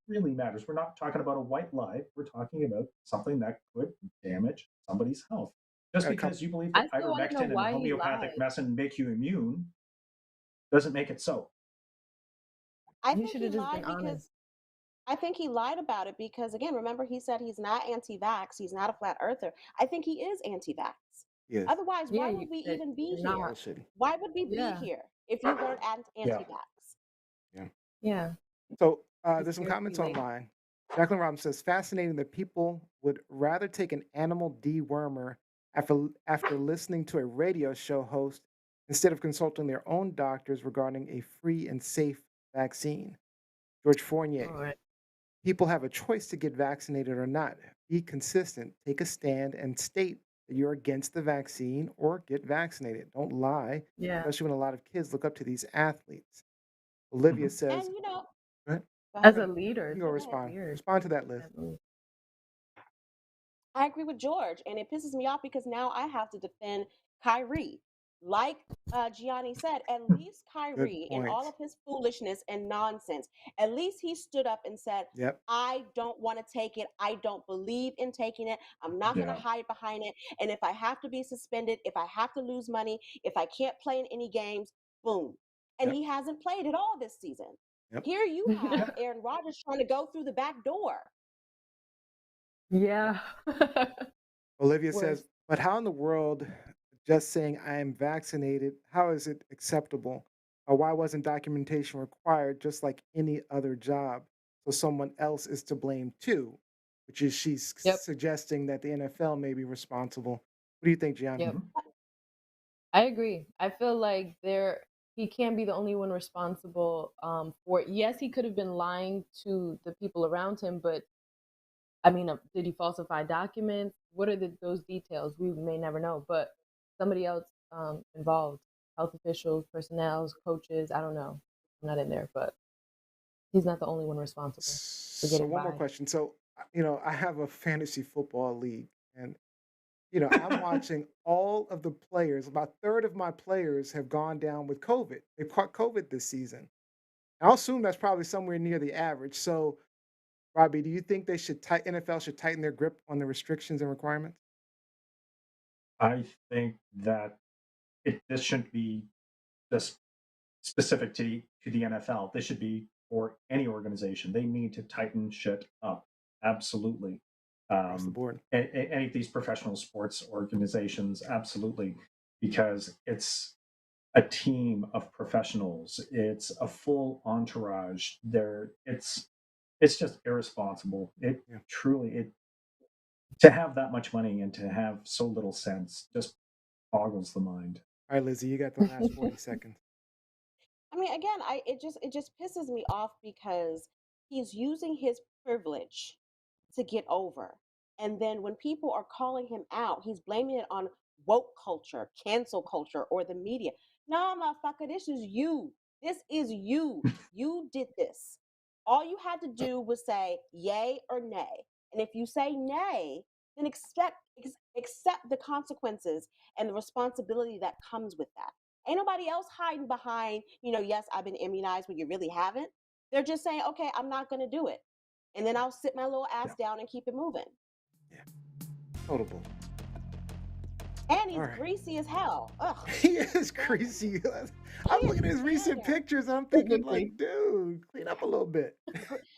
really matters. We're not talking about a white lie. We're talking about something that could damage somebody's health. Just Got a couple. because you believe I that still want to know ivermectin and why he homeopathic lied. medicine make you immune doesn't make it so. I He think should he have just been lied honest. because I think he lied about it because, again, remember he said he's not anti-vax, he's not a flat earther. I think he is anti-vax. Yes. Otherwise, Yeah, why you would we said even be you're here? not. Bullshitting. Why would we be Yeah. here if you weren't Yeah. anti-vax? Yeah. Yeah. So It's there's some scared to comments be late. online. Jacqueline Robinson says, fascinating that people would rather take an animal dewormer after listening to a radio show host instead of consulting their own doctors regarding a free and safe vaccine. George Fournier, All right. people have a choice to get vaccinated or not. Be consistent, take a stand, and state that you're against the vaccine or get vaccinated. Don't lie, Yeah. especially when a lot of kids look up to these athletes. Olivia Mhm. says, And go ahead. go As ahead. a leader, You it's can go so respond. weird. Respond to that, Liz. That move. I agree with George, and it pisses me off because now I have to defend Kyrie. Like Gianni said, at least Good Kyrie, in all point. of his foolishness and nonsense, at least he stood up and said, Yep. I don't want to take it. I don't believe in taking it. I'm not going to Yeah. hide behind it. And if I have to be suspended, if I have to lose money, if I can't play in any games, boom. And Yep. he hasn't played at all this season. Yep. Here you have Aaron Rodgers trying to go through the back door. Yeah. Olivia Worse. says, but how in the world just saying I am vaccinated, how is it acceptable? Or why wasn't documentation required just like any other job? So someone else is to blame too, which is she's Yep. suggesting that the NFL may be responsible. What do you think, Gianni? Yep. Mhm. I agree. I feel like he can't be the only one responsible for it. Yes, he could have been lying to the people around him, but I mean, did he falsify documents? What are those details? We may never know, but somebody else involved, health officials, personnel, coaches, I don't know. I'm not in there, but he's not the only one responsible for So getting one more by. question. So, I have a fantasy football league, and I'm watching all of the players. About a third of my players have gone down with COVID. They caught COVID this season. I'll assume that's probably somewhere near the average. So, Robbie, do you think NFL should tighten their grip on the restrictions and requirements? I think that this shouldn't be just specific to the NFL. This should be for any organization. They need to tighten shit up. Absolutely. Across the board. Any of these professional sports organizations, absolutely, because it's a team of professionals. It's a full entourage. It's just irresponsible. It Yeah. truly it to have that much money and to have so little sense just boggles the mind. All right, Lizzie, you got the last 40 seconds. I mean, again, it just pisses me off because he's using his privilege to get over. And then when people are calling him out, he's blaming it on woke culture, cancel culture, or the media. No, motherfucker, this is you. This is you. You did this. All you had to do was say yay or nay. And if you say nay, then accept the consequences and the responsibility that comes with that. Ain't nobody else hiding behind, yes, I've been immunized when you really haven't. They're just saying, okay, I'm not going to do it. And then I'll sit my little ass down and keep it moving. Yeah. Notable. And he's All right. greasy as hell. Ugh. He is greasy. I'm looking at his recent pictures and I'm thinking, like, dude, clean up a little bit.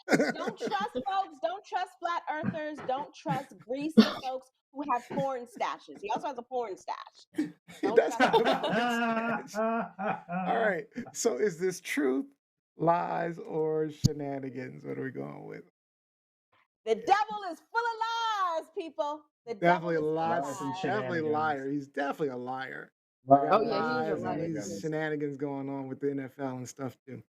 Don't trust folks. Don't trust flat earthers. Don't trust greasy folks who have porn stashes. He also has a porn stash. He Don't does trust have a him. porn stash. All right. So is this truth, lies, or shenanigans? What are we going with? The devil is full of lies, people. The Definitely devil is full of lies. lies. Definitely a liar. He's definitely a liar. Oh, yeah, he's a Lies liar. and these shenanigans going on with the NFL and stuff too.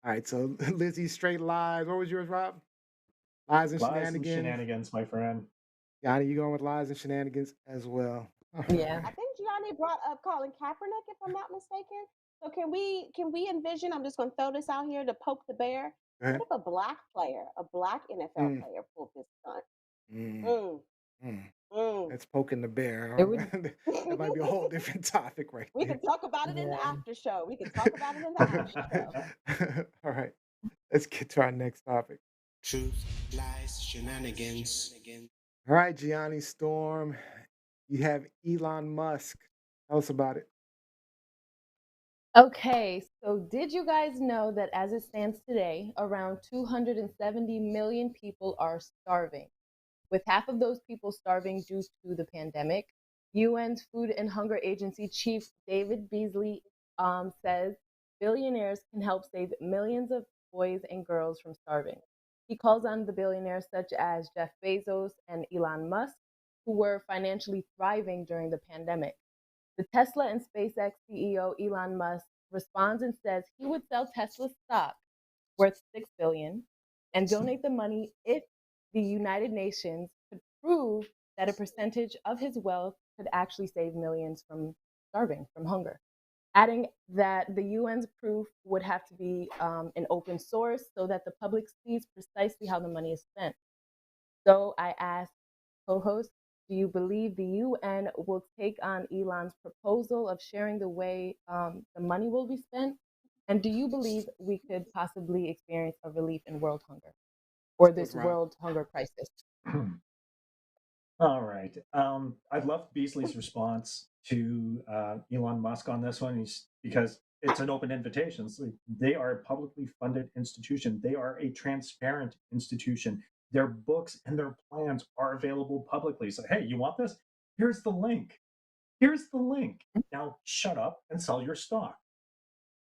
All right, so Lizzie, straight lies. What was yours, Rob? Lies and Lies and shenanigans. shenanigans, my friend. Yanni, you going with lies and shenanigans as well? Yeah. I think Gianni brought up Colin Kaepernick, if I'm not mistaken. So can we envision? I'm just going to throw this out here to poke the bear. What if a black player, a black NFL player, pulled this stunt? That's poking the bear. That might be a whole different topic, right? We can talk about it in the after show. We can talk about it in the after show. All right, let's get to our next topic. Truth, lies, shenanigans. All right, Gianni Storm, you have Elon Musk. Tell us about it. Okay, so did you guys know that as it stands today, around 270 million people are starving? With half of those people starving due to the pandemic, UN's Food and Hunger Agency Chief David Beasley says billionaires can help save millions of boys and girls from starving. He calls on the billionaires such as Jeff Bezos and Elon Musk, who were financially thriving during the pandemic. The Tesla and SpaceX CEO Elon Musk responds and says he would sell Tesla stock worth $6 billion and donate the money if the United Nations could prove that a percentage of his wealth could actually save millions from starving, from hunger. Adding that the UN's proof would have to be an open source so that the public sees precisely how the money is spent. So I asked co-host, do you believe the UN will take on Elon's proposal of sharing the way the money will be spent? And do you believe we could possibly experience a relief in world hunger or this world hunger crisis? All right. I loved Beasley's response to Elon Musk on this one because it's an open invitation. So they are a publicly funded institution. They are a transparent institution. Their books and their plans are available publicly. So, hey, you want this? Here's the link. Here's the link. Now shut up and sell your stock.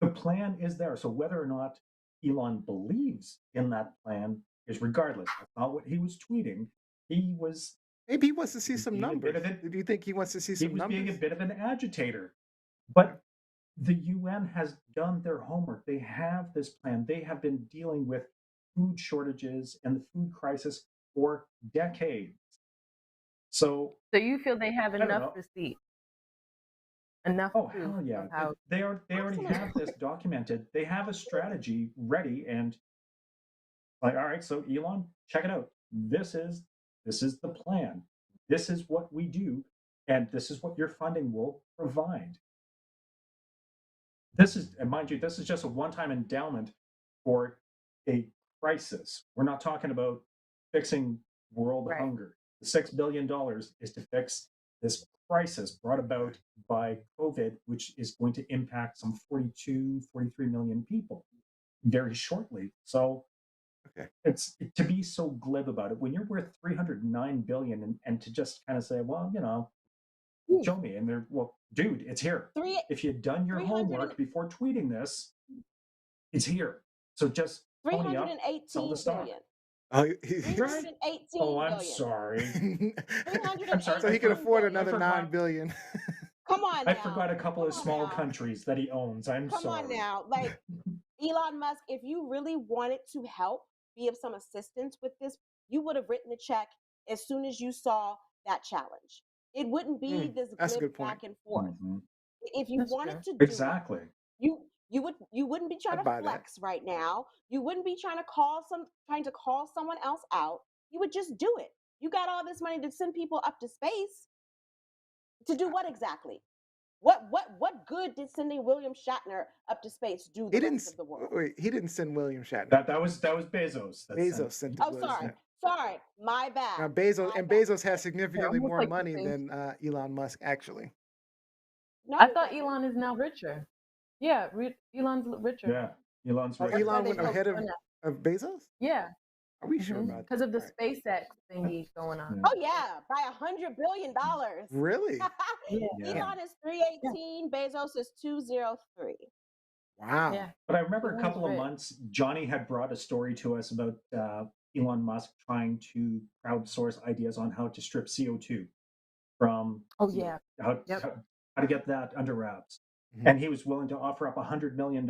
The plan is there. So whether or not Elon believes in that plan is regardless. That's not what he was tweeting. Maybe he wants to see some numbers. Do you think he wants to see some numbers? He was being a bit of an agitator. But the UN has done their homework. They have this plan. They have been dealing with food shortages and the food crisis for decades. So you feel they have enough receipts? Enough oh, hell yeah. They already have this documented. They have a strategy ready and like, all right, so Elon, check it out. This is the plan. This is what we do, and this is what your funding will provide. This is, and mind you, this is just a one-time endowment for a crisis. We're not talking about fixing world hunger. The $6 billion is to fix this crisis brought about by COVID, which is going to impact some 42, 43 million people very shortly. So it's to be so glib about it when you're worth 309 billion and to just kind of say, well, show me. And they're, well, dude, it's here. If you'd done your homework before tweeting this, it's here. So just pony up, sell the stock. Oh, I'm sorry. I'm sorry. So he can afford another $9 billion. Come on now. I forgot a couple of small countries that he owns. I'm sorry. Come on now. Like, Elon Musk, if you really wanted to help, be of some assistance with this, you would have written the check as soon as you saw that challenge. It wouldn't be this glib back and forth. Mm-hmm. If you wanted to do exactly, you wouldn't be trying to flex right now. You wouldn't be trying to call someone else out. You would just do it. You got all this money to send people up to space to do what exactly? What good did sending William Shatner up to space do the rest of the world? Wait, he didn't send William Shatner. That was Bezos. Bezos sent Oh, William sorry. Shatner. Sorry, my bad. Now Bezos My bad. Bezos has significantly almost more like the money same. than Elon Musk, actually. No, I he thought doesn't. Elon is now richer. Yeah, Elon's richer. Yeah, Elon's Oh, rich. That's why Elon they went focus ahead on that. of Bezos? Yeah, Are we sure about because that? of the All right. SpaceX thingy going on. Oh yeah, by $100 billion. Really? Yeah. Elon is 318, Bezos is 203. Wow. Yeah. But I remember a Elon's couple of rich. months, Johnny had brought a story to us about Elon Musk trying to crowdsource ideas on how to strip CO2 from Oh yeah. how, Yep. how to get that under wraps. Mhm. And he was willing to offer up $100 million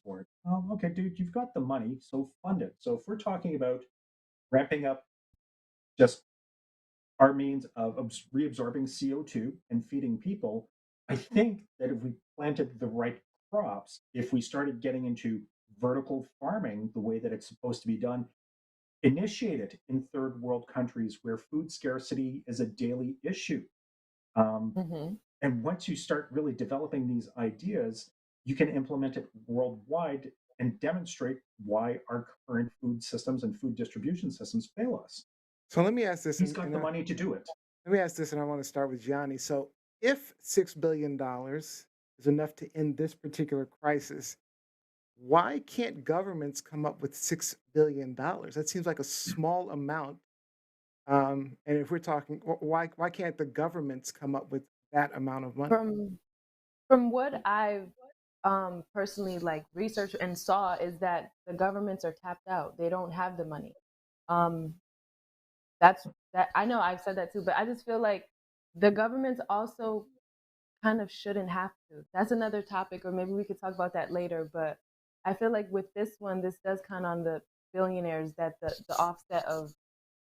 for it. Oh, okay, dude, you've got the money, so fund it. So if we're talking about ramping up just our means of reabsorbing CO2 and feeding people, I think that if we planted the right crops, if we started getting into vertical farming the way that it's supposed to be done, initiate it in third world countries where food scarcity is a daily issue. Mm-hmm. And once you start really developing these ideas, you can implement it worldwide and demonstrate why our current food systems and food distribution systems fail us. So let me ask this. He's got the money to do it. Let me ask this, and I want to start with Gianni. So if $6 billion is enough to end this particular crisis, why can't governments come up with $6 billion? That seems like a small amount. And if we're talking, why can't the governments come up with that amount of money? From what I've personally like researched and saw is that the governments are tapped out. They don't have the money. That's that I know I've said that too, but I just feel like the governments also kind of shouldn't have to. That's another topic, or maybe we could talk about that later. But I feel like with this one, this does kind of on the billionaires, that the offset of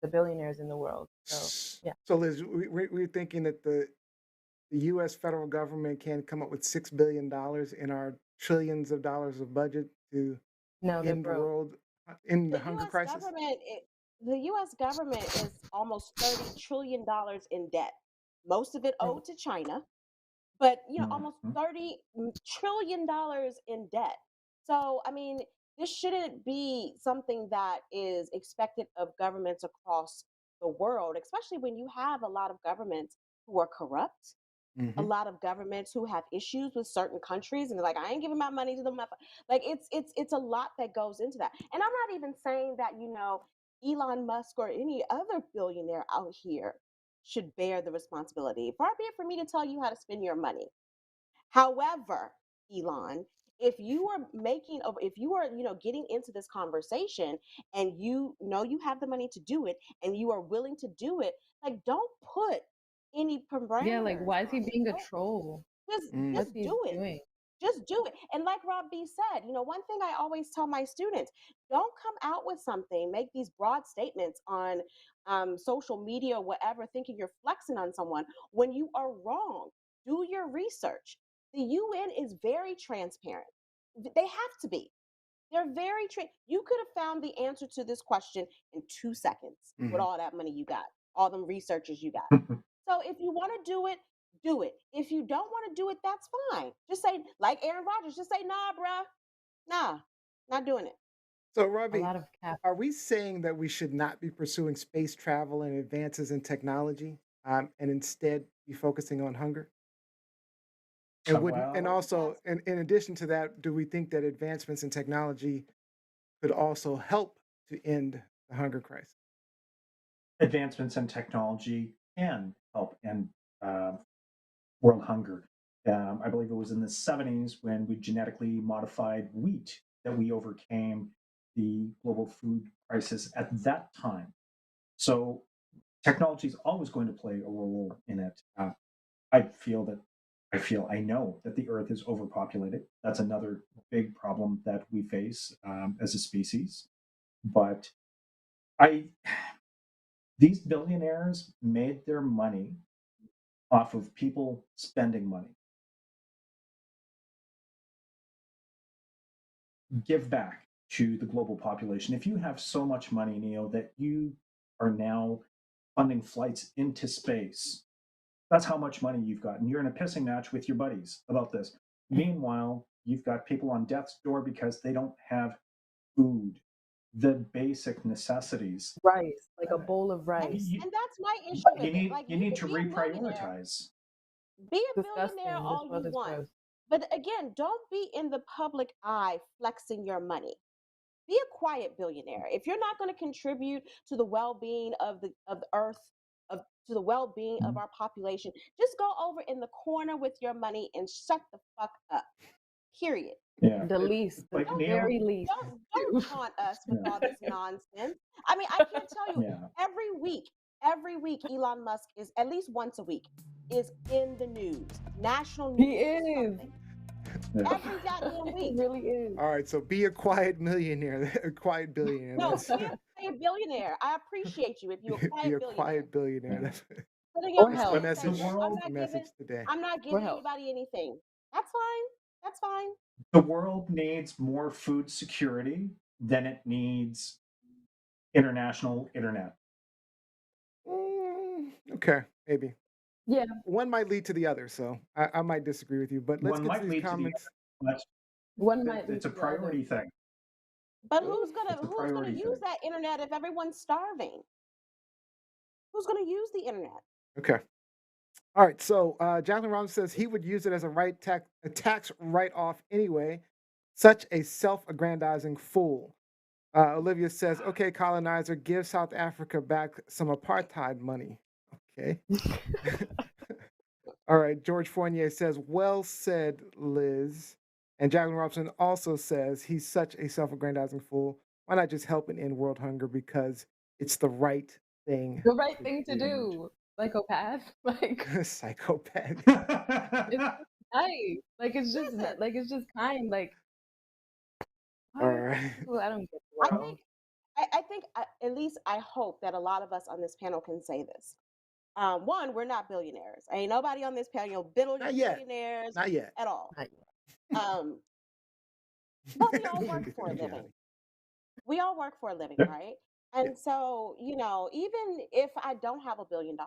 the billionaires in the world. So yeah. So Liz, we're thinking that the U.S. federal government can come up with $6 billion in our trillions of dollars of budget to No, they're end the broke. world, in the The hunger U.S. crisis. government, the U.S. government is almost $30 trillion in debt. Most of it owed to China, but almost $30 trillion in debt. So, I mean, this shouldn't be something that is expected of governments across the world, especially when you have a lot of governments who are corrupt, a lot of governments who have issues with certain countries, and they're like, I ain't giving my money to them. Like it's a lot that goes into that. And I'm not even saying that Elon Musk or any other billionaire out here should bear the responsibility. Far be it for me to tell you how to spend your money. However, Elon, if you are getting into this conversation and you know you have the money to do it and you are willing to do it, like don't put any parameters. Yeah, like why is he on it. being a troll? Just What's he do it. doing? Just do it. And like Rob B said, one thing I always tell my students, don't come out with something, make these broad statements on social media or whatever, thinking you're flexing on someone when you are wrong. Do your research. The UN is very transparent. They have to be. They're very you could have found the answer to this question in 2 seconds with all that money you got, all them researchers you got. So if you want to do it, do it. If you don't want to do it, that's fine. Just say, like Aaron Rodgers, just say, nah, bruh. Nah, not doing it. So, A Robbie, lot of cap. are we saying that we should not be pursuing space travel and advances in technology, and instead be focusing on hunger? And and Well, also, in addition to that, do we think that advancements in technology could also help to end the hunger crisis? advancements in technology can help end world hunger. I believe it was in the 70s when we genetically modified wheat that we overcame the global food crisis at that time. So technology is always going to play a role in it. I know that the Earth is overpopulated. That's another big problem that we face as a species. But these billionaires made their money off of people spending money. Give back to the global population. If you have so much money, Neil, that you are now funding flights into space. That's how much money you've got. And you're in a pissing match with your buddies about this. Meanwhile, you've got people on death's door because they don't have food, the basic necessities. Rice, like a bowl of rice. And that's my issue with it. Like, You need to can be a millionaire. reprioritize. Be a Disgusting. billionaire This all world you is want. gross. But again, don't be in the public eye flexing your money. Be a quiet billionaire. If you're not going to contribute to the well-being of the earth, to the well-being of our population, just go over in the corner with your money and shut the fuck up. Period. Yeah. The least, the very least. Don't taunt us with all this nonsense. I mean, I can't tell you, Yeah. every week, Elon Musk is, at least once a week, is in the news. National news. He is. Every goddamn week. He really is. All right, so be a quiet millionaire, a quiet billionaire. No, That's- be a quiet billionaire. I appreciate you if you're a quiet be a billionaire. quiet billionaire. That's Putting Or up help. my with message, saying, I'm not message giving, today. I'm not Or giving help. anybody anything. That's fine. That's fine. The world needs more food security than it needs international internet. Okay, maybe. Yeah. One might lead to the other, so I might disagree with you. But let's One get might to lead these to the comments. That's, One might lead it's a to the other. priority thing. But who's gonna It's a use priority thing. that internet if everyone's starving? Who's gonna use the internet? Okay. All right. So Jacqueline Robinson says he would use it as a tax write-off anyway. Such a self-aggrandizing fool. Olivia says, "Okay, colonizer, give South Africa back some apartheid money." Okay. All right. George Fournier says, "Well said, Liz." And Jacqueline Robinson also says he's such a self-aggrandizing fool. Why not just help and end world hunger because it's the right thing? The right thing to do. Psychopath. Like Psychopath. it's nice. Like it's just kind. Like All right. well, I don't get I the world. think at least I hope that a lot of us on this panel can say this. One, we're not billionaires. Ain't nobody on this panel Not yet. billionaires Not yet. at all. Not yet. But we all work for a living. We all work for a living, Yeah. right? And so, even if I don't have $1 billion,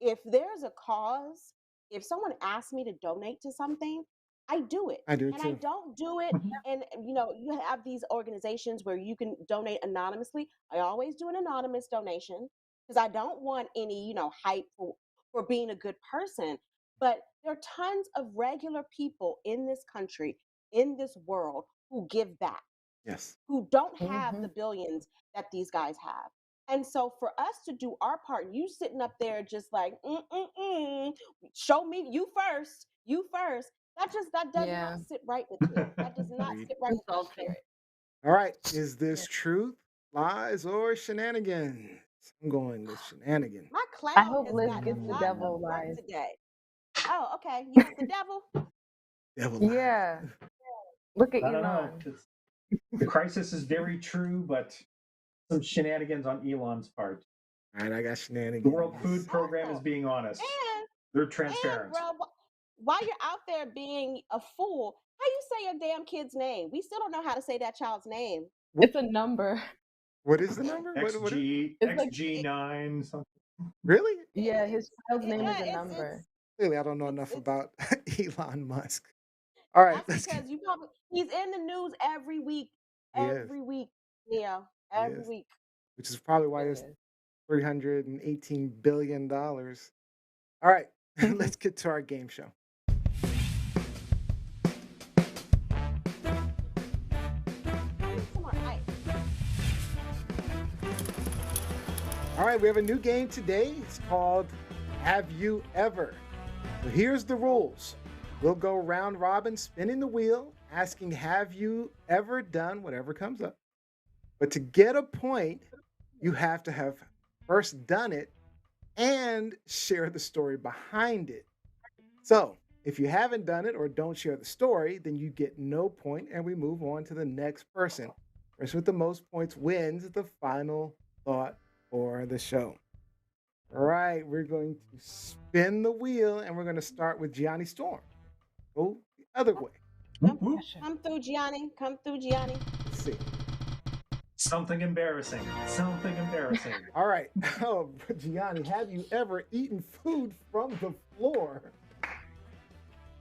if there's a cause, if someone asks me to donate to something, I do it. I do And I too. don't do it. And, you have these organizations where you can donate anonymously. I always do an anonymous donation because I don't want any, hype for being a good person. But there are tons of regular people in this country, in this world, who give back, Yes. who don't have the billions that these guys have. And so for us to do our part, you sitting up there just like, show me you first, that does Yeah. not sit right with me. That does not Agreed. sit right with my Insulting. spirit. All right. Is this truth, lies, or shenanigans? I'm going with shenanigans. My cloud I hope has Liz got gets the not devil right lies. today. Oh, okay. You want the devil? Devil lies. Yeah. Look at I don't know. Elon. The crisis is very true, but some shenanigans on Elon's part. All right. I got shenanigans. The World Food Program is being honest. And They're transparent. bro, while you're out there being a fool, how you say your damn kid's name? We still don't know how to say that child's name. It's a number. What is the number? What is- It's like- XG9 something. really? Yeah, his child's name is Yeah, a it's- number. Clearly, I don't know enough about Elon Musk. All right. That's because he's in the news every week. He is. Every week. Yeah. Every is. week. Which is probably why there's $318 billion. All right. Let's get to our game show. Some more ice. All right, we have a new game today. It's called Have You Ever? So here's the rules. We'll go round robin, spinning the wheel, asking, have you ever done whatever comes up? But to get a point, you have to have first done it and share the story behind it. So if you haven't done it or don't share the story, then you get no point and we move on to the next person. Person with the most points wins the final thought for the show. All right, we're going to spin the wheel and we're going to start with Gianni Storm. Go the other way. Whoop, whoop. Come through, Gianni. Come through, Gianni. Let's see. Something embarrassing. Something embarrassing. All right. Oh, Gianni, have you ever eaten food from the floor?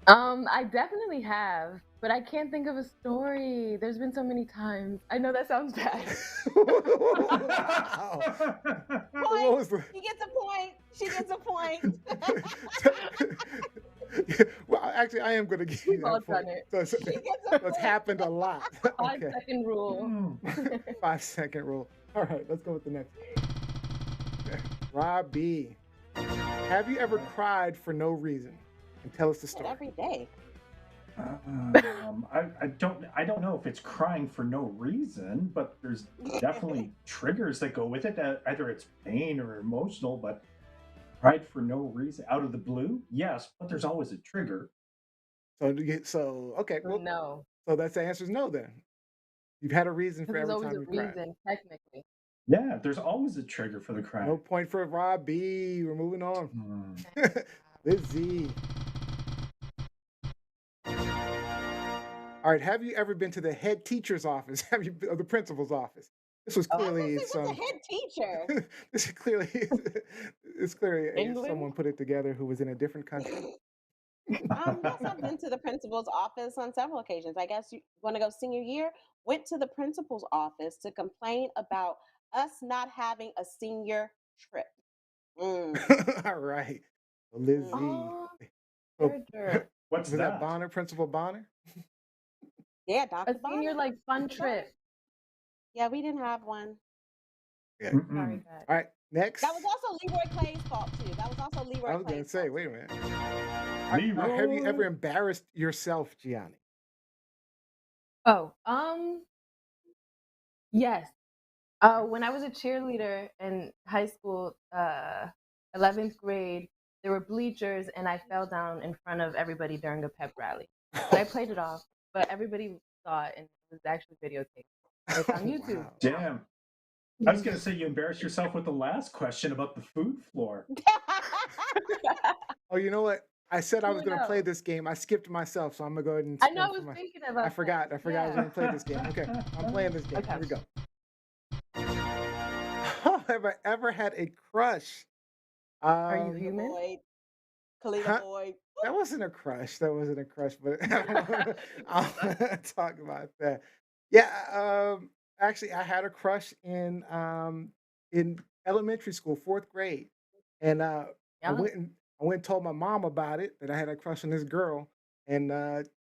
I definitely have, but I can't think of a story. There's been so many times. I know that sounds bad. Wow. What was Point. He gets a point. She gets a point. Well, actually, I am going to give you We've all that point. done it. So She gets a it's point. happened a lot. 5-second rule. 5-second rule. All right, let's go with the next one. Rob B. Have you ever cried for no reason? And tell us the story. Every day. I don't know if it's crying for no reason, but there's definitely triggers that go with it. Either it's pain or emotional, but cried for no reason out of the blue, yes, but there's always a trigger. So okay, well, No. so that's the answer is no. Then you've had a reason for There's every always time a you cried. reason, technically. Yeah, there's always a trigger for the cry. No point for Rob B. We're moving on. Hmm. Lizzie. All right, have you ever been to the head teacher's office? Or the principal's office? This was clearly What's a head teacher? this is clearly it's clearly England? someone put it together who was in a different country. Yes, I've been to the principal's office on several occasions. I guess you want to go senior year, went to the principal's office to complain about us not having a senior trip. All right, Lizzie. Oh, So, character. What's was that that? Bonner, Principal Bonner? Yeah, A Dr. senior Bonner. like fun trip. Yeah, we didn't have one. Yeah. Mm-mm. Sorry, guys. All right, next. That was also Leroy Clay's fault too. That was also Leroy I was going to Clay's say, fault. wait a minute. All right, have you ever embarrassed yourself, Gianni? Oh, yes. When I was a cheerleader in high school, 11th grade, there were bleachers, and I fell down in front of everybody during a pep rally. But I played it off, but everybody saw it, and it was actually videotaped. It's on YouTube. Wow. Damn. I was going to say you embarrassed yourself with the last question about the food floor. Oh, you know what? I said I was Who going to play knows? this game. I skipped myself, so I'm going to go ahead and I spin know I for was my... thinking about I forgot. that. I forgot I was Yeah. going to play this game. Okay, I'm playing this game. Okay. Here we go. Have I ever had a crush? Are you Um, human? Boyd. Kalita Huh? Boyd. That wasn't a crush. That wasn't a crush, but I'll talk about that. Yeah, actually, I had a crush in elementary school, 4th grade, and I Yeah. went and told my mom about it that I had a crush on this girl, and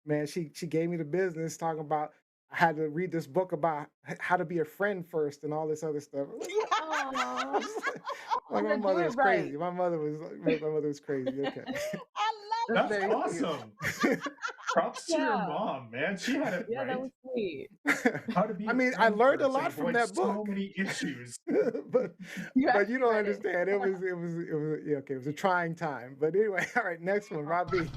man, she gave me the business talking about I had to read this book about how to be a friend first and all this other stuff. Aw. Like my But do mother it was right. crazy. My mother was crazy. Okay. I love That's That's very awesome. Props to your Yeah. mom, man. She had it Yeah, that right. was sweet. How to be I a mean, I friend learned a first lot and from avoid that so book. many issues. but You but actually you don't read it. understand. It was yeah, okay. It was a trying time. But anyway, all right. Next one, Robbie.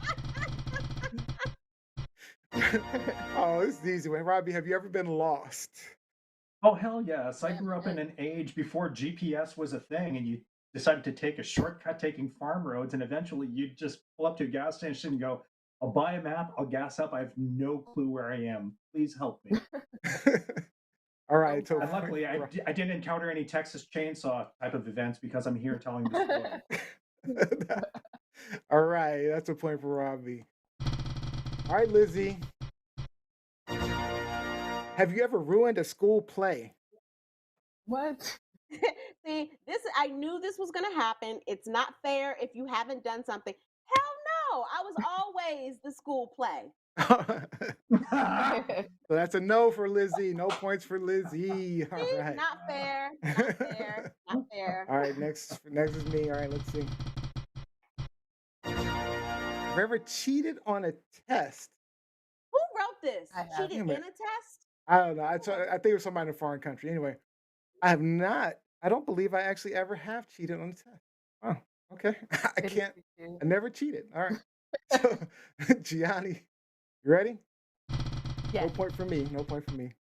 Oh, this is the easy one. Robbie, have you ever been lost? Oh, hell yes. I Yeah, grew up in man. an age before GPS was a thing, and you decided to take a shortcut taking farm roads, and eventually you'd just pull up to a gas station and go, I'll buy a map, I'll gas up, I have no clue where I am. Please help me. All right. So And luckily, I didn't encounter any Texas Chainsaw type of events because I'm here telling the story. all right. That's a point for Robbie. All right, Lizzie. Have you ever ruined a school play? What? See, I knew this was gonna happen. It's not fair if you haven't done something. Hell no. I was always the school play. So that's a no for Lizzie. No points for Lizzie. All See? right. Not fair. Not fair. Not fair. All right, next is me. All right, let's see. Have you ever cheated on a test? Who wrote this? I have. Cheated Damn in it. a test? I don't know. I think it was somebody in a foreign country. Anyway, I have not. I don't believe I actually ever have cheated on a test. Oh, okay. I Pity can't. for you. I never cheated. All right. So, Gianni, you ready? No Yes. point for me. No point for me.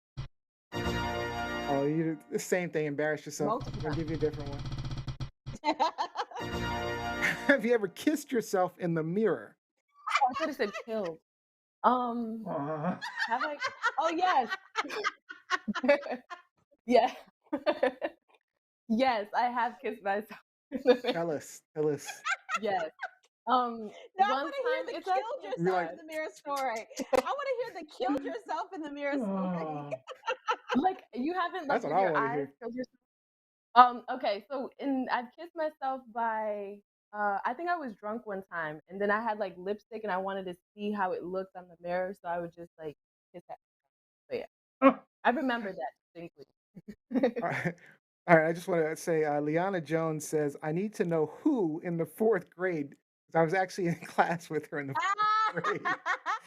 Oh, you did the same thing. Embarrass yourself. Multiple I'm gonna times. give you a different one. Have you ever kissed yourself in the mirror? Oh, I thought it said killed. Have I? Oh yes. Yeah. Yes, I have kissed myself in the mirror. Tell us. Tell us. Yes. No, I One want to hear time the it's killed actually You're yourself like, in the mirror story. I want to hear the killed yourself in the mirror story. like you haven't like that's what with I your want to eyes hear. killed yourself. Okay, so I've kissed myself by I think I was drunk one time and then I had like lipstick and I wanted to see how it looked on the mirror, so I would just like kiss that. So yeah. I remember that distinctly. All right. All right. I just want to say, Liana Jones says, I need to know who in the 4th grade, because I was actually in class with her in the 4th grade.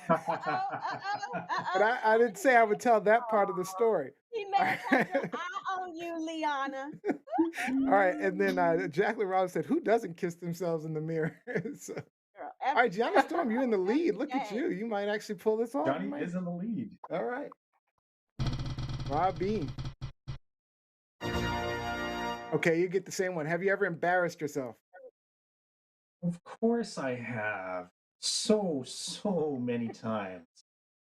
But I didn't say I would tell that part of the story. He made us have your eye on you, Liana. All right. And then Jacqueline Ross said, who doesn't kiss themselves in the mirror? So, Girl, all right, Gianni Storm, you're in the every lead. Look at day. you. You might actually pull this off. Johnny You might- is in the lead. All right. Rob Bean. Okay, you get the same one. Have you ever embarrassed yourself? Of course I have. So many times.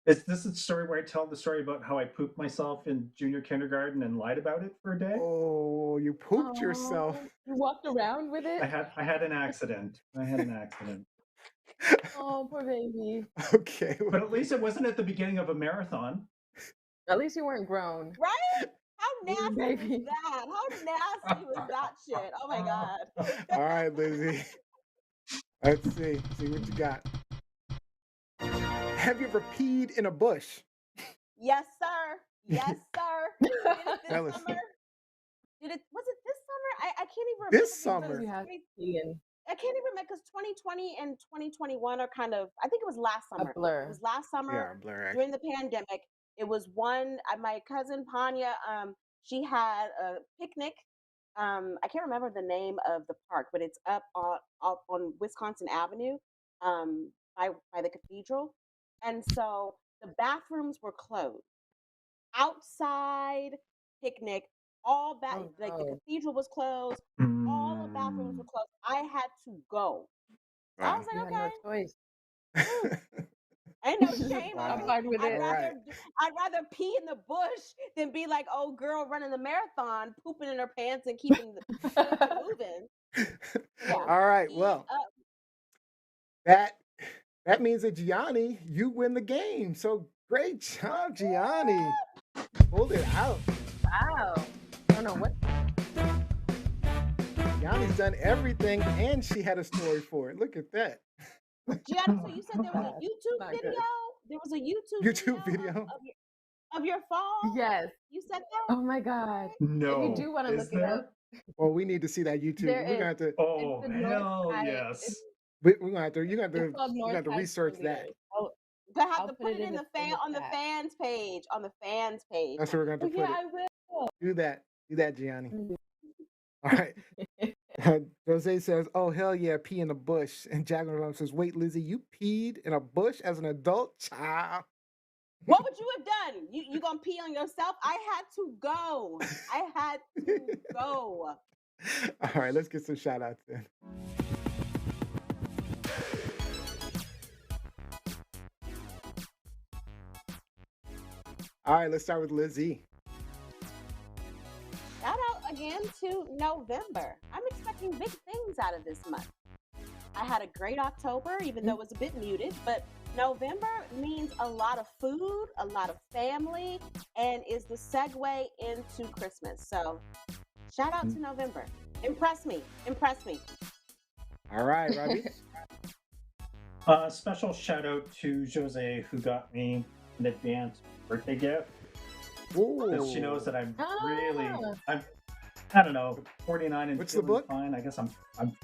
Is this a story where I tell the story about how I pooped myself in junior kindergarten and lied about it for a day? Oh, you pooped yourself. You walked around with it? I had an accident. Oh, poor baby. Okay. But at least it wasn't at the beginning of a marathon. At least you weren't grown. Right? How nasty baby. was that? How nasty was that shit? Oh my god. All right, Lizzie. Let's see. See what you got. Have you ever peed in a bush? Yes, sir. Yes, sir. Did it Tell this us. summer? Was it this summer? I can't even remember. This because summer. You have Ian. I can't even remember because 2020 and 2021 are kind of, I think it was last summer. blur. It was last summer Yeah, blur. during the pandemic. It was one, my cousin Panya, she had a picnic. I can't remember the name of the park, but it's up on Wisconsin Avenue, by the cathedral. And so the bathrooms were closed. Outside picnic, like the cathedral was closed, all the bathrooms were closed. I had to go. So I Wow. was You like, had okay, no choice. ain't no shame Wow. on me. Fine with it. I'd rather pee in the bush than be like old girl running the marathon, pooping in her pants and keeping the moving. Yeah. All right. Pee Well, up. that means that Gianni, you win the game. So great job, Gianni. Pulled it out. Wow. I don't know what. Gianni's done everything, and she had a story for it. Look at that. Gianni, so you said there was a YouTube Not video? good. There was a YouTube video? of your fall? Yes. You said that? Oh my God. No. If you do want to Is look it up, Well, we need to see that YouTube. There We're is. gonna have to. Oh, It's the North hell Side- yes. We're gonna have to. You're it's gonna called have to North Side research that. Studios. They have I'll to put put it it in in the- the in the on the chat. fans page. On the fans page. That's where we're gonna have to Yeah, put it. I will. Do that. Do that, Gianni. Mhm. All right. Jose says, "Oh hell yeah, pee in the bush." And Jacqueline says, "Wait, Lizzie, you peed in a bush as an adult child?" What would you have done? You gonna pee on yourself? I had to go. I had to go. All right, let's get some shout outs then. All right, let's start with Lizzie. Shout out again to November. I'm expecting big things out of this month. I had a great October, even though it was a bit muted, but November means a lot of food, a lot of family, and is the segue into Christmas. So shout out to November. Impress me. Impress me. All right, Robbie. Special shout out to Jose, who got me an advanced birthday gift. Because she knows that I'm I don't know, 49 and What's the feeling book? fine. I guess I'm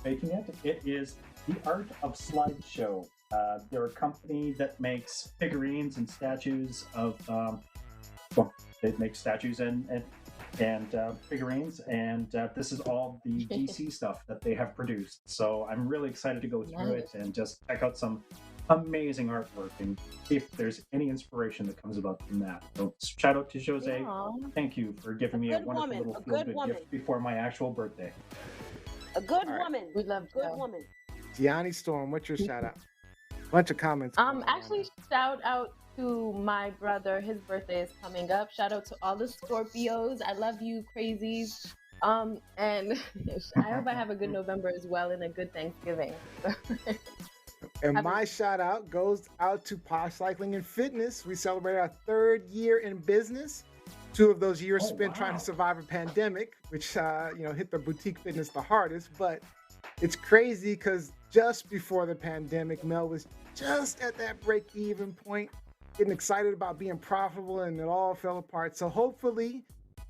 faking it. It is The Art of Slideshow. They're a company that makes figurines and statues of they make statues and figurines, and this is all the DC stuff that they have produced. So I'm really excited to go through it and just check out some amazing artwork and see if there's any inspiration that comes about from that. So shout out to Jose. Aw. Thank you for giving me a good wonderful woman, little a feel good good woman. gift before my actual birthday. A good All right. woman. We love Good Joe. woman. Gianni Storm, what's your shout out? Bunch of comments. Actually, shout out to my brother. His birthday is coming up. Shout out to all the Scorpios. I love you, crazies. And I hope I have a good November as well and a good Thanksgiving. And my shout out goes out to Posh Cycling and Fitness. We celebrate our 3rd year in business. 2 of those years spent trying to survive a pandemic, which hit the boutique fitness the hardest. But it's crazy because just before the pandemic, Mel was just at that break-even point, getting excited about being profitable, and it all fell apart. So hopefully,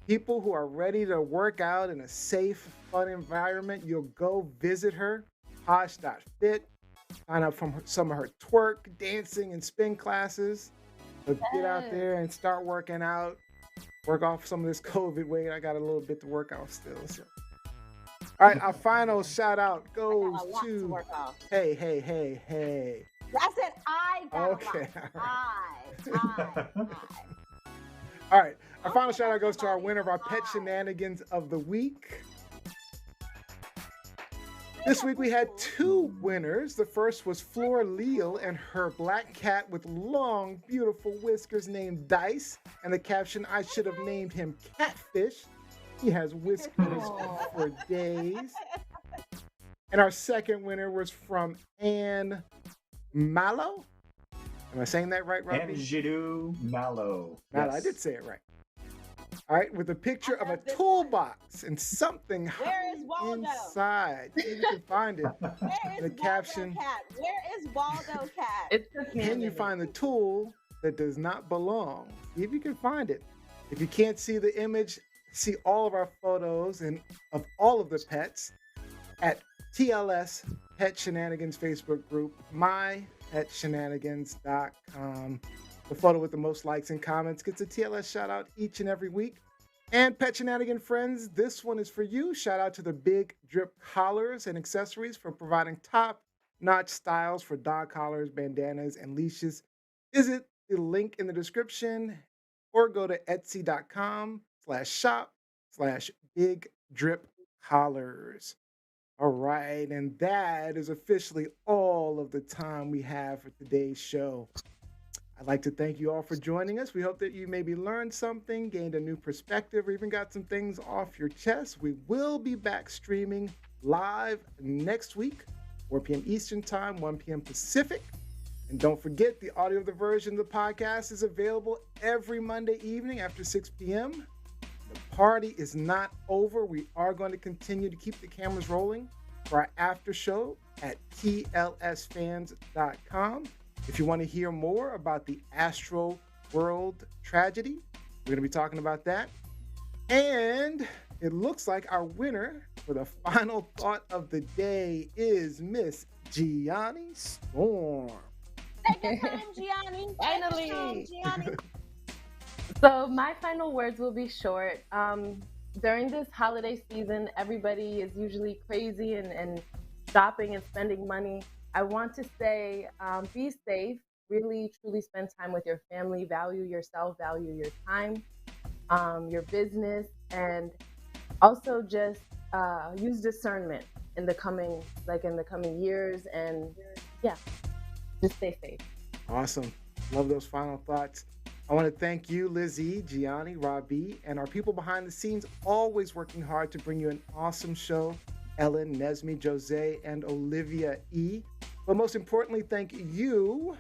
people who are ready to work out in a safe, fun environment, you'll go visit her, posh.fit, sign up from some of her twerk, dancing, and spin classes. So get out there and start working out. Work off some of this COVID weight. I got a little bit to work out still. So. All right, our final shout out goes to hey. I said I got okay. a lot. I. All right, our final shout out goes to our winner of our pet shenanigans of the week. This week we had 2 winners. The first was Flora Leal and her black cat with long, beautiful whiskers named Dice. And the caption, I should have named him Catfish. He has whiskers for days. And our second winner was from Anne Mallow. Am I saying that right, Robbie? Angelou Mallow. Mallow, Yes. I did say it right. All right, with a picture of a toolbox and something Where is Waldo? inside. See if you can find it. Where is The Waldo caption. Cat? Where is Waldo Cat? It took me a Can you minute. find the tool that does not belong? See if you can find it. If you can't see the image, see all of our photos and of all of the pets at TLS Pet Shenanigans Facebook group, mypetshenanigans.com. The photo with the most likes and comments gets a TLS shout out each and every week. And Pet Shenanigan friends, this one is for you. Shout out to the Big Drip collars and accessories for providing top-notch styles for dog collars, bandanas, and leashes. Visit the link in the description or go to etsy.com/shop/Big Drip collars. All right, and that is officially all of the time we have for today's show. I'd like to thank you all for joining us. We hope that you maybe learned something, gained a new perspective, or even got some things off your chest. We will be back streaming live next week, 4 p.m. Eastern Time, 1 p.m. Pacific. And don't forget, the audio of the version of the podcast is available every Monday evening after 6 p.m. The party is not over. We are going to continue to keep the cameras rolling for our after show at TLSfans.com. If you want to hear more about the Astroworld tragedy, we're going to be talking about that. And it looks like our winner for the final thought of the day is Miss Gianni Storm. Take your time, Gianni. Finally. Take your time, Gianni. So my final words will be short. During this holiday season, everybody is usually crazy and shopping and spending money. I want to say, be safe, really, truly spend time with your family, value yourself, value your time, your business, and also just use discernment in the coming years. And yeah, just stay safe. Awesome. Love those final thoughts. I want to thank you, Lizzie, Gianni, Robbie, and our people behind the scenes, always working hard to bring you an awesome show. Ellen, Nesmi, Jose, and Olivia E. But most importantly, thank you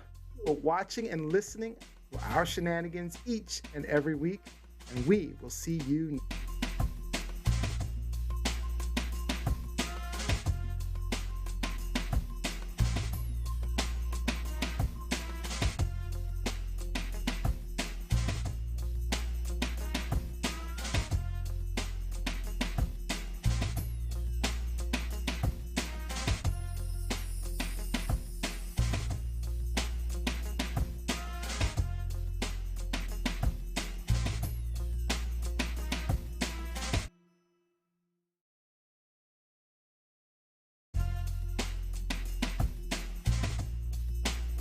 for watching and listening to our shenanigans each and every week. And we will see you next.